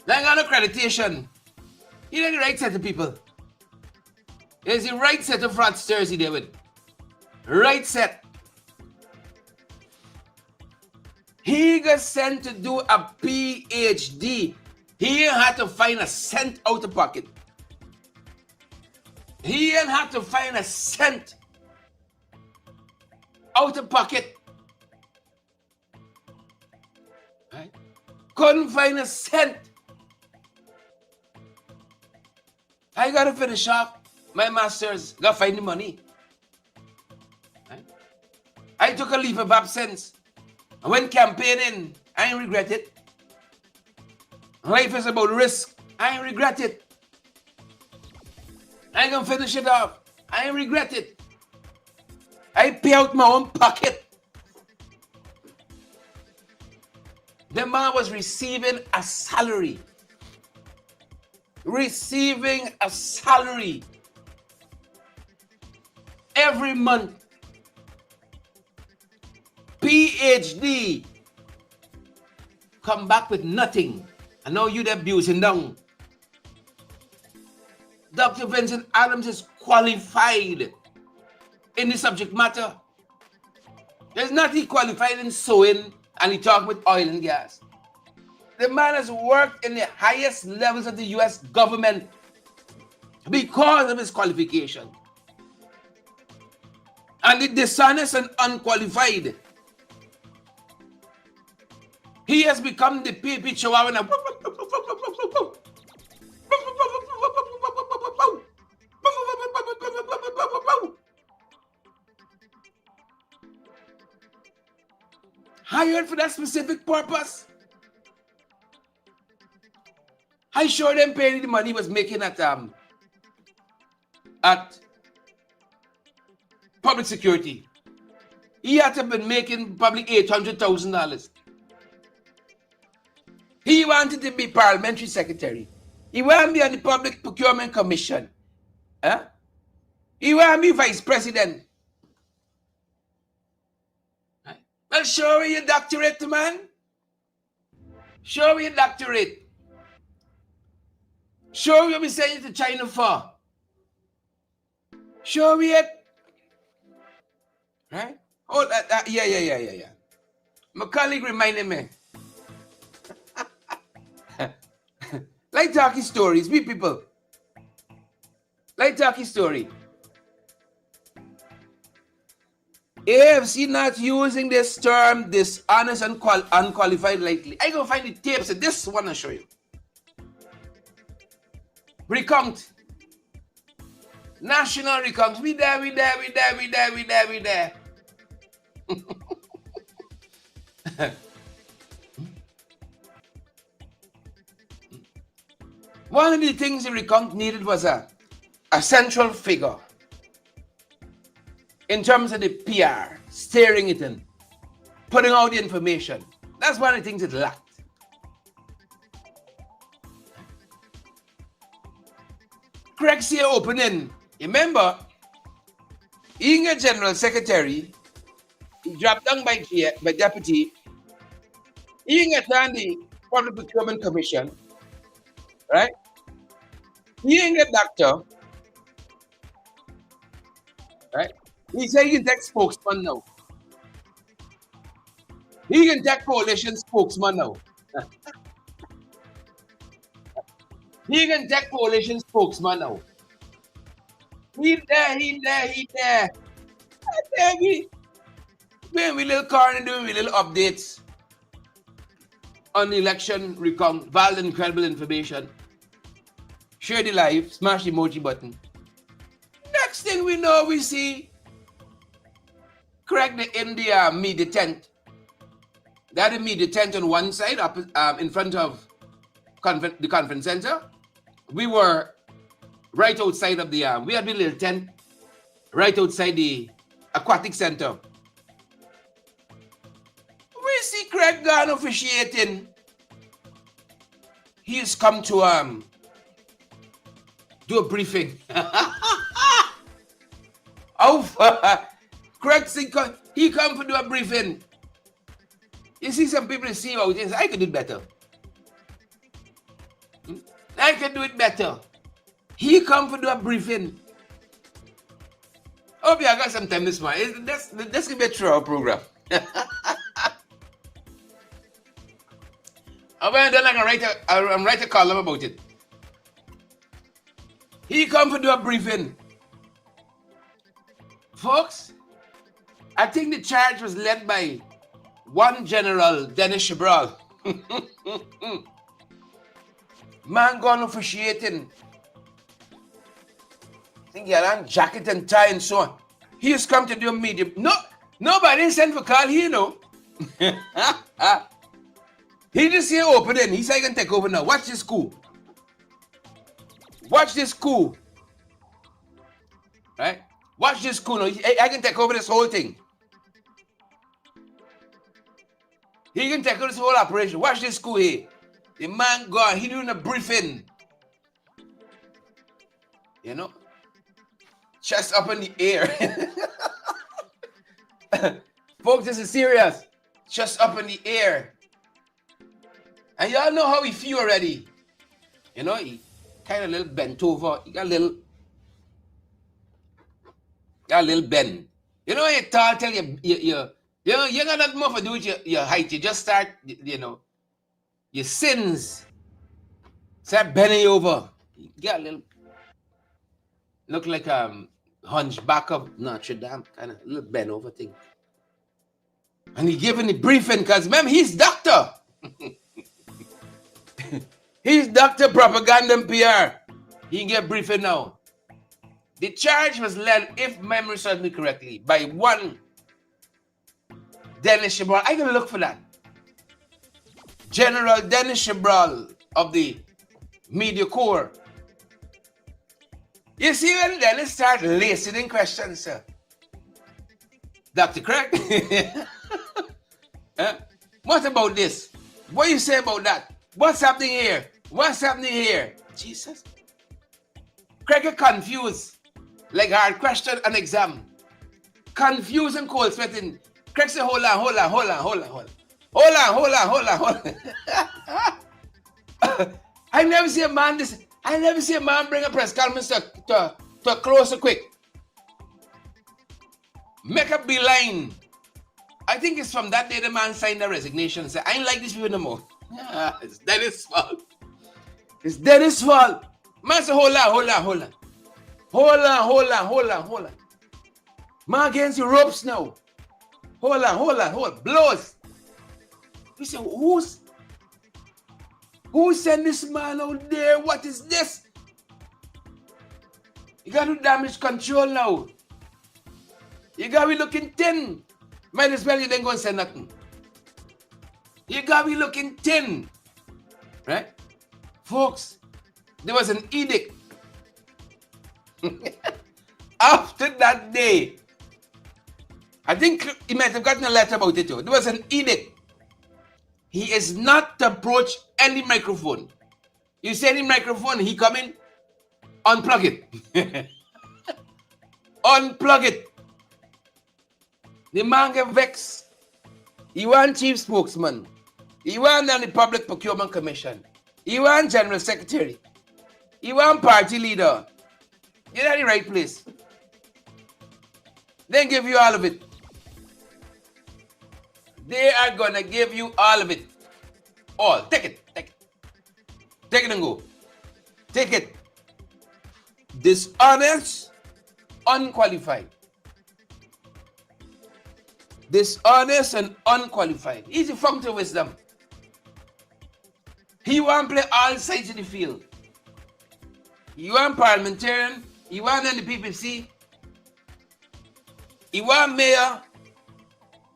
They ain't got no accreditation. He know the right set of people. There's the right set of fraudsters he there with. Right set. He got sent to do a PhD. He had to find a cent out of pocket. He had to find a cent out of pocket. Right? Couldn't find a cent. I got to finish off my master's. Got to find the money. Right? I took a leave of absence. I went campaigning. I ain't regret it. Life is about risk. I ain't regret it. I ain't gonna finish it off. I ain't regret it. I pay out my own pocket. The man was receiving a salary. Receiving a salary every month. PhD. Come back with nothing. I know you'd abusing down. Dr. Vincent Adams is qualified in the subject matter. There's nothing qualified in sewing, and he talked with oil and gas. The man has worked in the highest levels of the US government because of his qualification. And the dishonest and unqualified, he has become the PP chihuahua. Hired for that specific purpose. I sure them paying the money he was making at public security. He had to have been making probably $800,000. He wanted to be parliamentary secretary. He wanted to be on the Public Procurement Commission. Huh? He wanted to be vice president. Right? Well, show me your doctorate, man. Show me your doctorate. Show me what we sent you to China for. Show me it. Right? Oh, yeah. My colleague reminded me. Like talking stories, we people. Like talking story. AFC not using this term dishonest and unqualified lightly. I go find the tapes of this one I'll show you. Recount. National recount. We there. One of the things the recount needed was a central figure in terms of the PR, steering it in, putting out the information. That's one of the things it lacked. Craig's here opening. Remember, being a general secretary, he dropped down by deputy. He get on the Public Procurement Commission, right? He ain't a doctor, right? He said he can take spokesman now. He can take coalition spokesman now. He can take coalition spokesman now. He there. We little car and doing little updates on the election recount, valid and credible information. Share the live, smash the emoji button. Next thing we know, we see Craig in the media tent. That is media tent on one side, up in front of the conference center. We were right outside of the we had a little tent right outside the aquatic center. We see Craig gone officiating. He has come to do a briefing. Craig said he come to do a briefing. You see some people see out and say, I could do it better. I can do it better. He come to do a briefing. Hope you got some time this morning. This could be a 3-hour program. And when I'm done, I'm write a column about it. He come to do a briefing. Folks, I think the charge was led by one General Dennis Chabral. Man gone officiating. I think he had on jacket and tie and so on. He has come to do a media. No, nobody sent for call here, no. He just here opening. He said, I can take over now. Watch this coup. Watch this coup. Right? Watch this coup now. I can take over this whole thing. He can take over this whole operation. Watch this coup here. The man gone. He doing a briefing. You know? Chest up in the air. Folks, this is serious. Chest up in the air. And y'all know how he feel already. You know, he kind of little bent over. He got a little bend. You know, you tall, tell you got nothing more to do with your height. You just start, you know, your sins start bending over. You got a little, look like hunchback of Notre Dame, kind of little bend over thing. And he giving the briefing because remember, he's doctor. He's Dr. Propaganda and PR. He can get briefing now. The charge was led, if memory serves me correctly, by one Dennis Chabral. I can look for that. General Dennis Chabral of the Media Corps. You see when Dennis start lacing in questions, sir. Dr. Craig? What about this? What do you say about that? What's happening here? What's happening here? Jesus. Craig get confused. Like hard question and exam. Confused and cold sweating. Craig say, hold on. I never see a man bring a press conference to close so quick. Make a beeline. I think it's from that day the man signed the resignation and said, I ain't like this people no more. It's Dennis' fault. It's Dennis' fault. Man said, hold on. Man against the ropes now. Hold on. Blows. We say, who sent this man out there? What is this? You got to damage control now. You got to be looking thin. Might as well you didn't go and say nothing. You got to be looking thin. Right? Folks, there was an edict. After that day, I think he might have gotten a letter about it too. There was an edict. He is not to approach any microphone. You see any microphone, he come in, unplug it. Unplug it. The man get vexed. He want chief spokesman. He want on the Public Procurement Commission. He want general secretary. He want party leader. You're at the right place. They give you all of it. They are gonna give you all of it. All. Take it. Take it and go. Take it. Dishonest, unqualified. Dishonest and unqualified. He's a function of wisdom. He want to play all sides of the field. He want parliamentarian. He want on the PPC. He want mayor.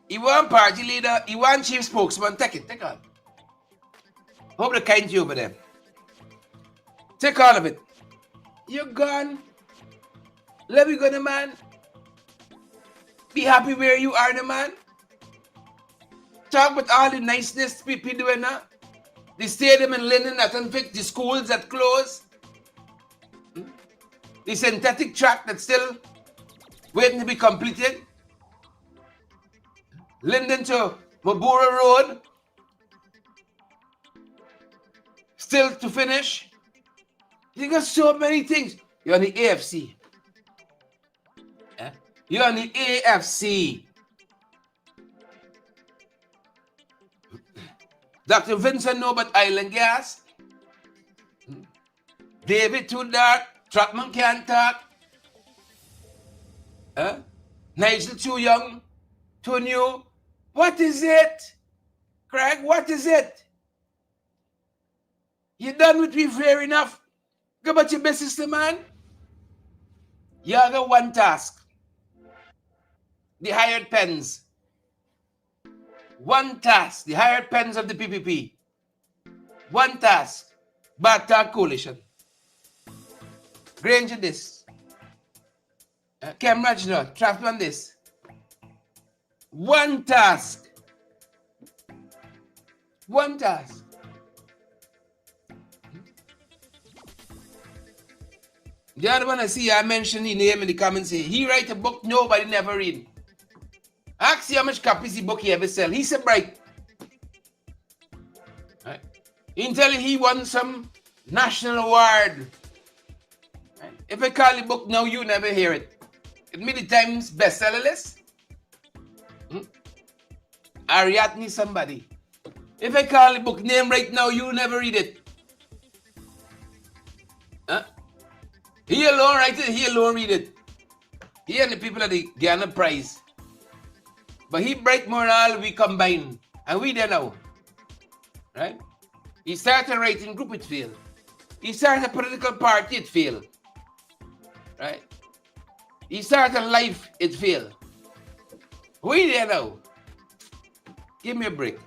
He want party leader. He want chief spokesman. Take it. Take all. Hope the kind you over there. Take all of it. You're gone. Let me go, the man. Be happy where you are, the man. Talk about all the niceness people doing now. The stadium in Linden that unfit, the schools that close. The synthetic track that's still waiting to be completed. Linden to Mabura Road. Still to finish. You got so many things. You're on the AFC. You're on the AFC. Dr. Vincent know about island gas. David too dark. Trapman can't talk. Nigel too young. Too new. What is it? Craig, what is it? You done with me fair enough. Go about your business, man. You got one task. The hired pens. One task. The hired pens of the PPP. One task. Bata Coalition. Granger this. Cambridge not. Trapman this. One task. One task. The other one I see, I mentioned his name in the comments here. He write a book nobody never read. Ask you how much copies the book he ever sell. He's a bright. Right. He tell you he won some national award. Right. If I call the book now, you never hear it. It made the Times bestseller list. Ariadne somebody. If I call the book name right now, you never read it. He alone write it, he alone read it. He and the people at the Ghana Prize. But he bright more than all we combine. And we there now. Right? He started a writing group, it failed. He started a political party, it failed. Right? He started a life, it failed. We there now. Give me a break.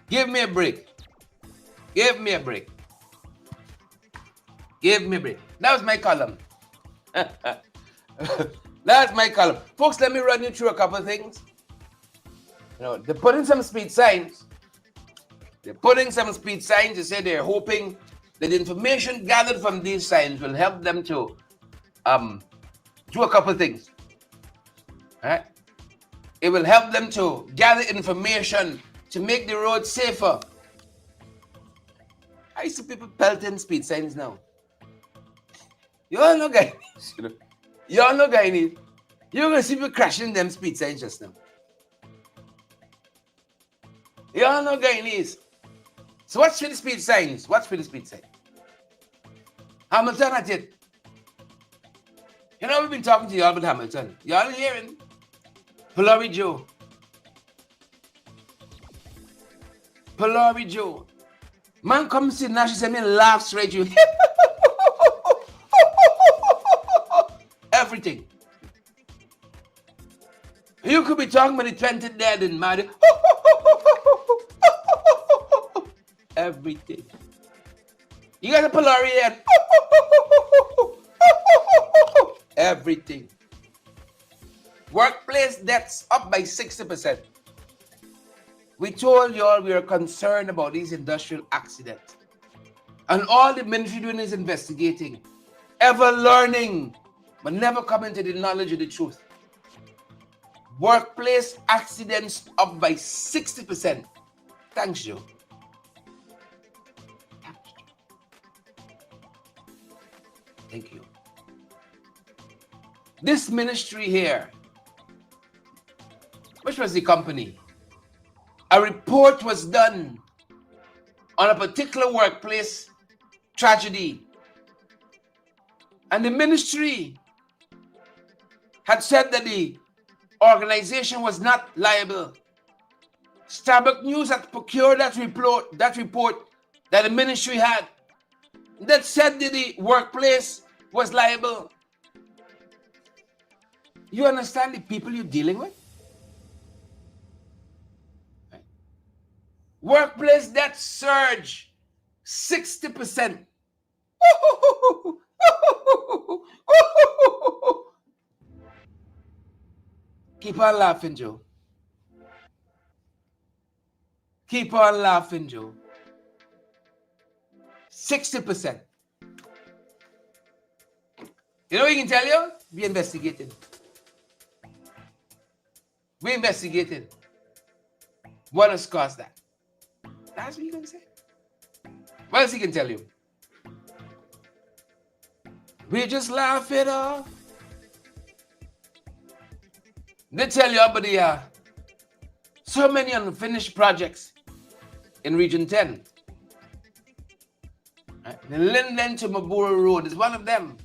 Give me a break. Give me a break. Give me a break. That was my column. That's my column. Folks, let me run you through a couple of things. You know, they're putting some speed signs. They're putting some speed signs. They say they're hoping that the information gathered from these signs will help them to do a couple of things. All right? It will help them to gather information to make the road safer. I see people pelting speed signs now. You all know Guyanese, you know. You all know Guyanese. You're going to see people crashing them speed signs just now. You all know Guyanese. So what's for the speed signs? What's for the speed sign? Hamilton at it. You know, we've been talking to you all about Hamilton. You all hearing? Pillori Joe. Pillori Joe. Man comes to Nash and laughs right you. Everything. You could be talking about the 20 dead and mad. Everything. You got a Pillori head. Everything. Workplace deaths up by 60%. We told you all we are concerned about these industrial accidents. And all the ministry doing is investigating, ever learning, but never coming to the knowledge of the truth. Workplace accidents up by 60%. Thanks, Joe. Thank you. This ministry here, which was the company, a report was done on a particular workplace tragedy. And the ministry had said that the organization was not liable. Starbucks News had procured that report that the ministry had that said that the workplace was liable. You understand the people you're dealing with? Right. Workplace death surge 60%. Keep on laughing, Joe. Keep on laughing, Joe. 60%. You know what we can tell you? We investigated. We investigated. What has caused that? That's what you can say. What else he can tell you? We just laugh it off. They tell you about the so many unfinished projects. in Region 10. Right? The Linden to Mabura Road is one of them.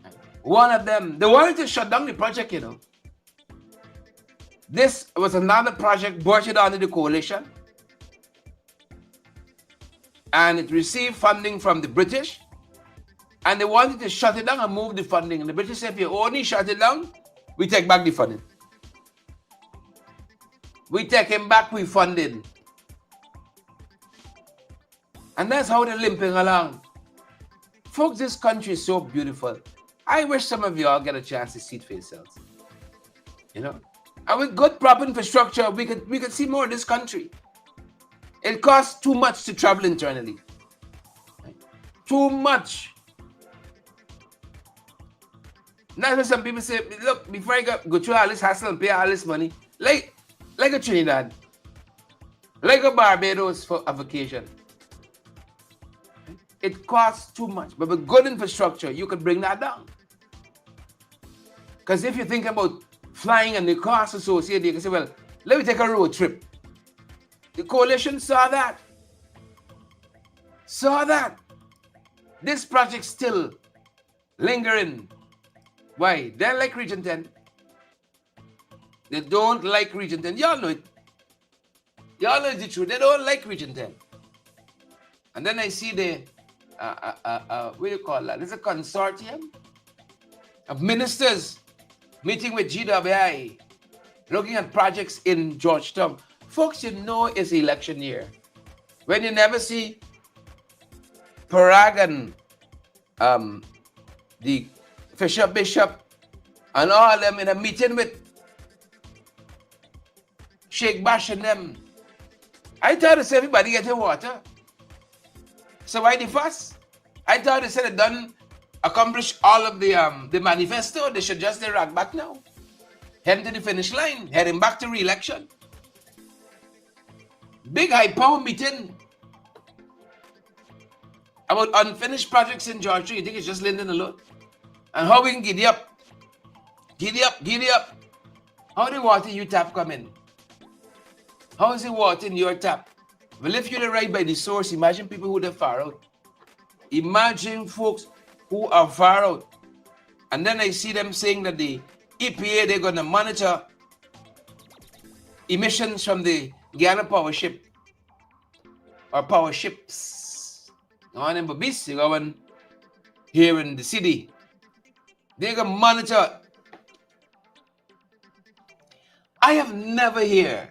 Right? One of them. They wanted to shut down the project, you know. This was another project brought it under the coalition. And it received funding from the British. And they wanted to shut it down and move the funding. And the British said, if you only shut it down, we take back the funding. We take him back, we fund it. And that's how they're limping along. Folks, this country is so beautiful. I wish some of y'all get a chance to see it for yourselves. You know? And with good, proper infrastructure, we could see more of this country. It costs too much to travel internally. Right? Too much. That's why some people say, look, before I go through all this hassle and pay all this money, like a Trinidad, like a Barbados for a vacation. It costs too much. But with good infrastructure, you could bring that down. Because if you think about flying and the costs associated, you can say, well, let me take a road trip. The coalition saw that. Saw that. This project's still lingering. Why? They like Region 10. They don't like Region 10. Y'all know it. Y'all know the truth. They don't like Region 10. And then I see the, what do you call that? There's a consortium of ministers meeting with GWI, looking at projects in Georgetown. Folks, you know it's election year. When you never see Parag and the Fisher Bishop and all of them in a meeting with Sheikh Bash and them. I thought they said everybody getting water. So why the fuss? I thought they said they done accomplish all of the manifesto. They should just rag back now. Heading to the finish line, heading back to re-election. Big high power meeting about unfinished projects in Georgia. You think it's just Linden alone? And how we can giddy up? Giddy up, giddy up. How the water you tap come in? How is the water in your tap? Well, if you're right by the source, imagine people who are far out. Imagine folks who are far out. And then I see them saying that the EPA, they're going to monitor emissions from the Guyana power ship or power ships. On in Babis, you go here in the city. They're going to monitor. I have never heard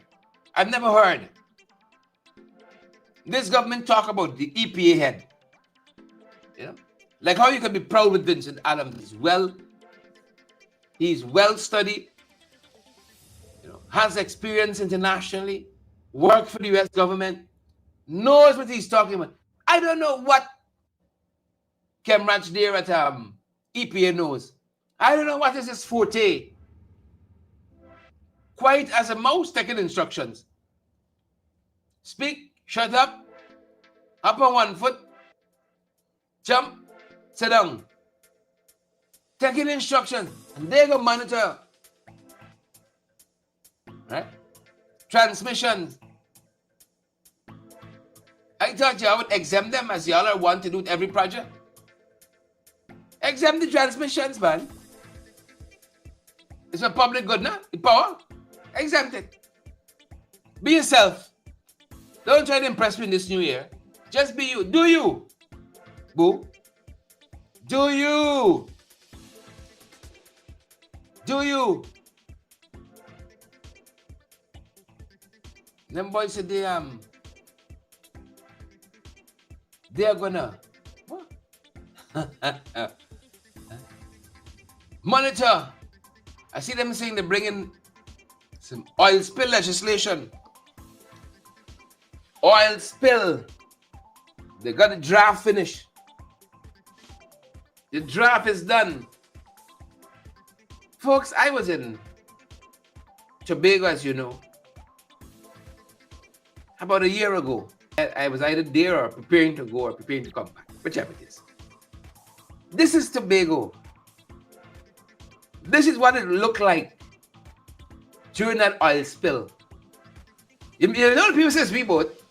this government talk about the EPA head. You know? Like how you can be proud with Vincent Adams. He's well studied, you know, has experience internationally, worked for the US government, knows what he's talking about. I don't know what Kemraj there at EPA knows. I don't know what is his forte. Quiet as a mouse taking instructions. Speak, shut up on one foot, jump, sit down. Taking instructions. And they're going to monitor. Right? Transmissions. I thought y'all would exempt them as y'all are want to do with every project. Exempt the transmissions, man. It's a public good, no? The power. Exempt it. Be yourself. Don't try to impress me in this new year. Just be you. Do you. Boo. Do you. Do you. Them boys said they are gonna what? Monitor. I see them saying they're bringing some oil spill legislation. Oil spill. They got the draft finished. The draft is done. Folks, I was in Tobago, as you know, about a year ago. I was either there or preparing to go or preparing to come back, whichever it is. This is Tobago. This is what it looked like during that oil spill. You know the people say speedboat?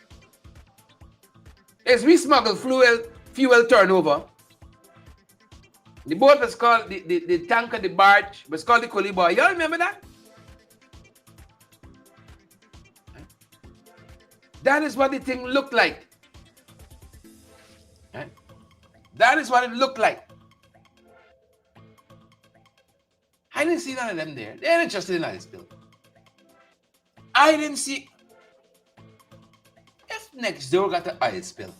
It's we smuggled fuel turnover. The boat was called, the tanker, the barge was called the Coolie Boy. Y'all remember that? That is what the thing looked like. Right? That is what it looked like. I didn't see none of them there. They're interested in oil spill. I didn't see. If next door got an oil spill,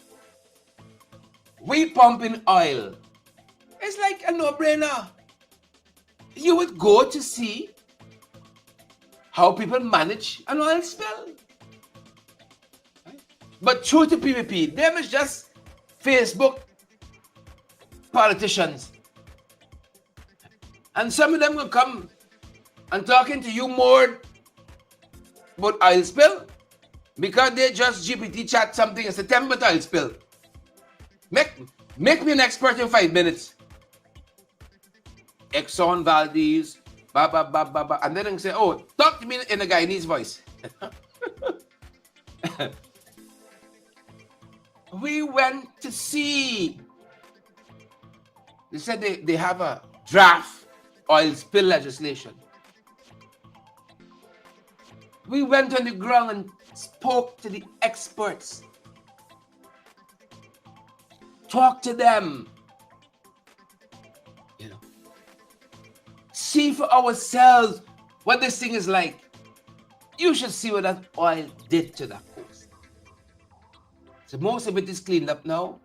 we pumping oil. It's like a no-brainer. You would go to see how people manage an oil spill. Right? But true to PVP, them is just Facebook politicians. And some of them will come and talking to you more about oil spill because they just GPT chat something in September oil spill. Make me an expert in 5 minutes. Exxon Valdez, and then they say, oh, talk to me in a Guyanese voice. We went to see. They said they have a draft oil spill legislation. We went on the ground and spoke to the experts. Talk to them. You know. See for ourselves what this thing is like. You should see what that oil did to that coast. So most of it is cleaned up now.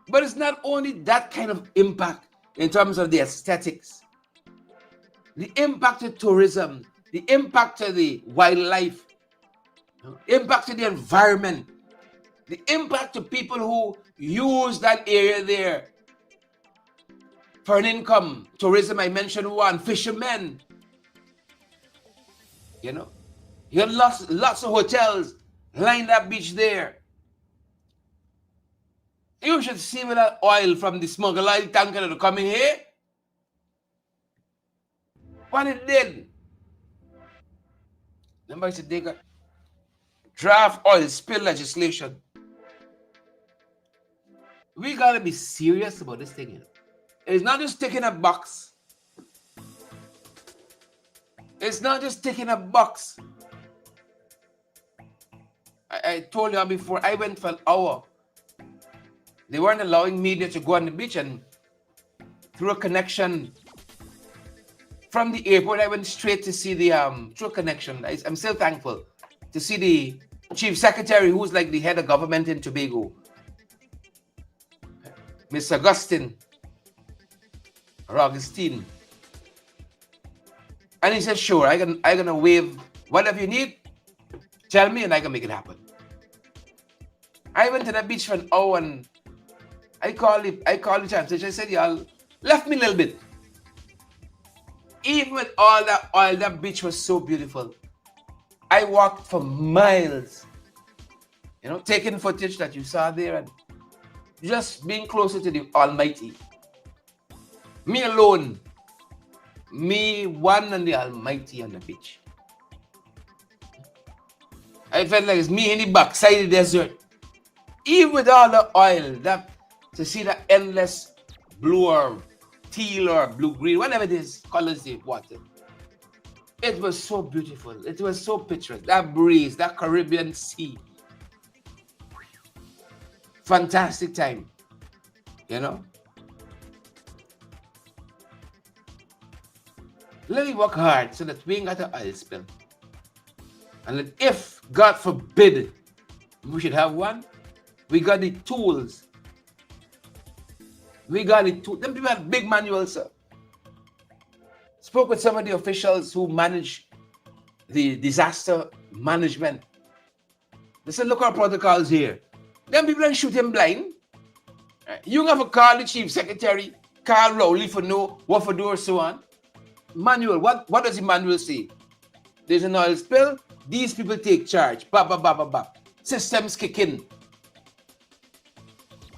But it's not only that kind of impact in terms of the aesthetics, the impact to tourism, the impact to the wildlife, impact to the environment, the impact to people who use that area there for an income. Tourism, I mentioned one, fishermen. You know, you have lots of hotels lined that beach there. You should see with that oil from the smuggled oil tanker that are coming here. What it did. Remember I said they got draft oil spill legislation. We gotta be serious about this thing. You know? It's not just ticking a box. It's not just ticking a box. I told you before, I went for an hour. They weren't allowing media to go on the beach, and through a connection from the airport, I went straight to see the, through a connection. I'm still thankful to see the chief secretary, who's like the head of government in Tobago, Miss Augustine or Augustine. And he said, sure, I'm gonna waive whatever you need, tell me and I can make it happen. I went to the beach for an hour and I called the translation. I said, y'all left me a little bit. Even with all that oil, that beach was so beautiful. I walked for miles, you know, taking footage that you saw there and just being closer to the Almighty. Me alone. Me, one and the Almighty on the beach. I felt like it's me in the backside of the desert. Even with all the oil, that to see the endless blue or teal or blue-green, whatever it is, colors the water. It was so beautiful. It was so picturesque. That breeze, that Caribbean sea. Fantastic time. You know? Let me work hard so that we ain't got an oil spill. And that if, God forbid, we should have one, we got the tools. We got it too. Them people have big manuals, sir. Spoke with some of the officials who manage the disaster management. They said, look, our protocols here. Them people don't shoot him blind. You have to call the chief secretary, call Rowley for know what for do or so on. Manual, what does the manual say? There's an oil spill, these people take charge. Systems kick in.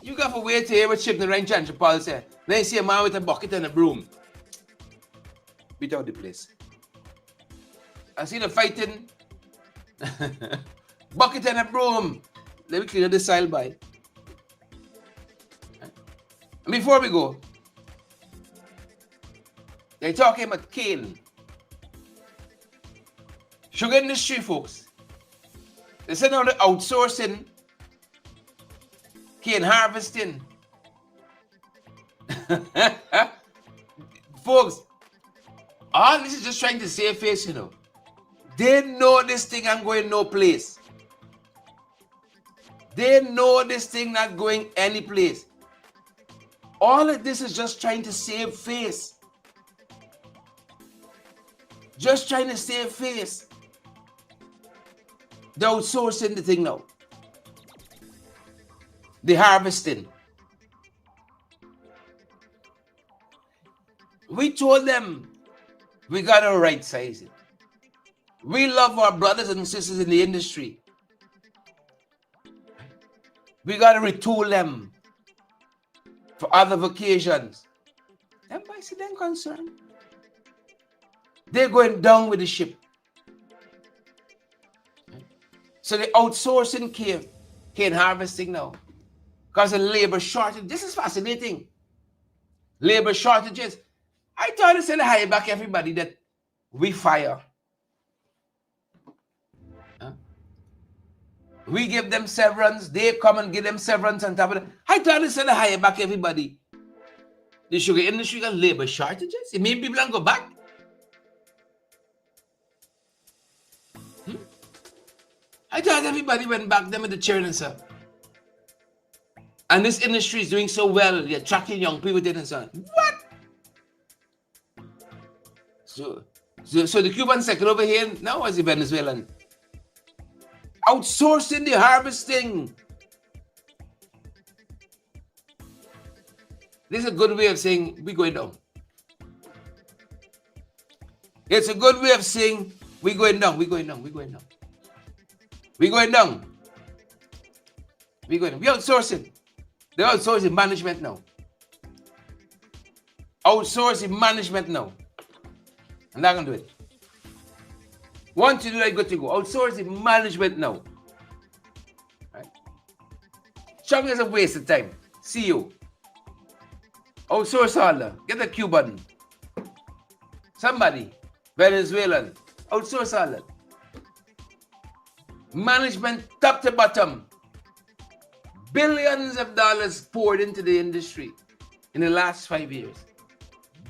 You got to wait to hear what Chip the Ranch and Paul said. Then you see a man with a bucket and a broom. Beat out the place. I see the fighting. Bucket and a broom. Let me clear this aisle by. And before we go, they're talking about cane. Sugar industry, folks. They said now they're outsourcing cane harvesting. Folks, all this is just trying to save face, you know. They know this thing ain't going no place. They know this thing not going any place. All of this is just trying to save face. Just trying to save face. They're outsourcing the thing now. They're harvesting. We told them we got to right size it. We love our brothers and sisters in the industry. We got to retool them for other occasions. Everybody see them concerned. They're going down with the ship. So they're outsourcing cane harvesting now. Because of labor shortage. This is fascinating. Labor shortages. I thought they said hire back everybody that we fire. We give them severance. They come and give them severance on top of it. I thought they said hire back everybody. The sugar industry got labor shortages. It mean people don't go back. I thought everybody went back them with the cheering and stuff. And this industry is doing so well. They're attracting young people to it and so on. What? So the Cuban sector over here now is the Venezuelan. Outsourcing the harvesting. This is a good way of saying we're going down. It's a good way of saying we're going down, we're going down, we're going down. We're going down. We're going down. We're outsourcing. They're outsourcing management now. Outsourcing management now. I'm not going to do it. Once you do that, good to go. Outsourcing management now. Right? Shopping is a waste of time. See you. Outsource all that. Get a Cuban. Somebody. Venezuelan. Outsource all that. Management top to bottom. Billions of dollars poured into the industry in the last 5 years.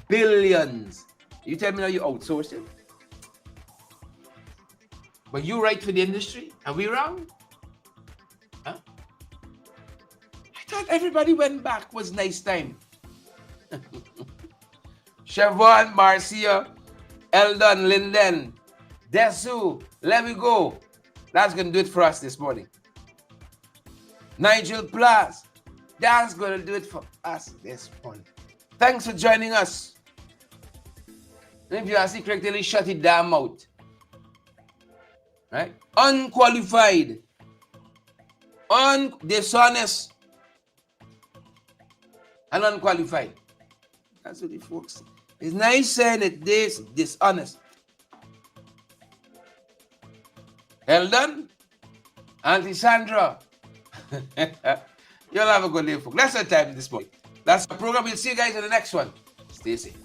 Billions. You tell me now you outsource it? But you right for the industry? Are we wrong? Huh? I thought everybody went back. Was nice time. Siobhan, Marcia, Eldon, Linden, Desu, let me go. That's going to do it for us this morning. Nigel Plus, that's going to do it for us this morning. Thanks for joining us. If you ask the correctly, shut it damn out. Right? Unqualified, dishonest, and unqualified. That's what the folks. It's nice saying it. Dishonest. Eldon, Auntie Sandra. You'll have a good day, folks. That's our time this morning. That's our program. We'll see you guys in the next one. Stay safe.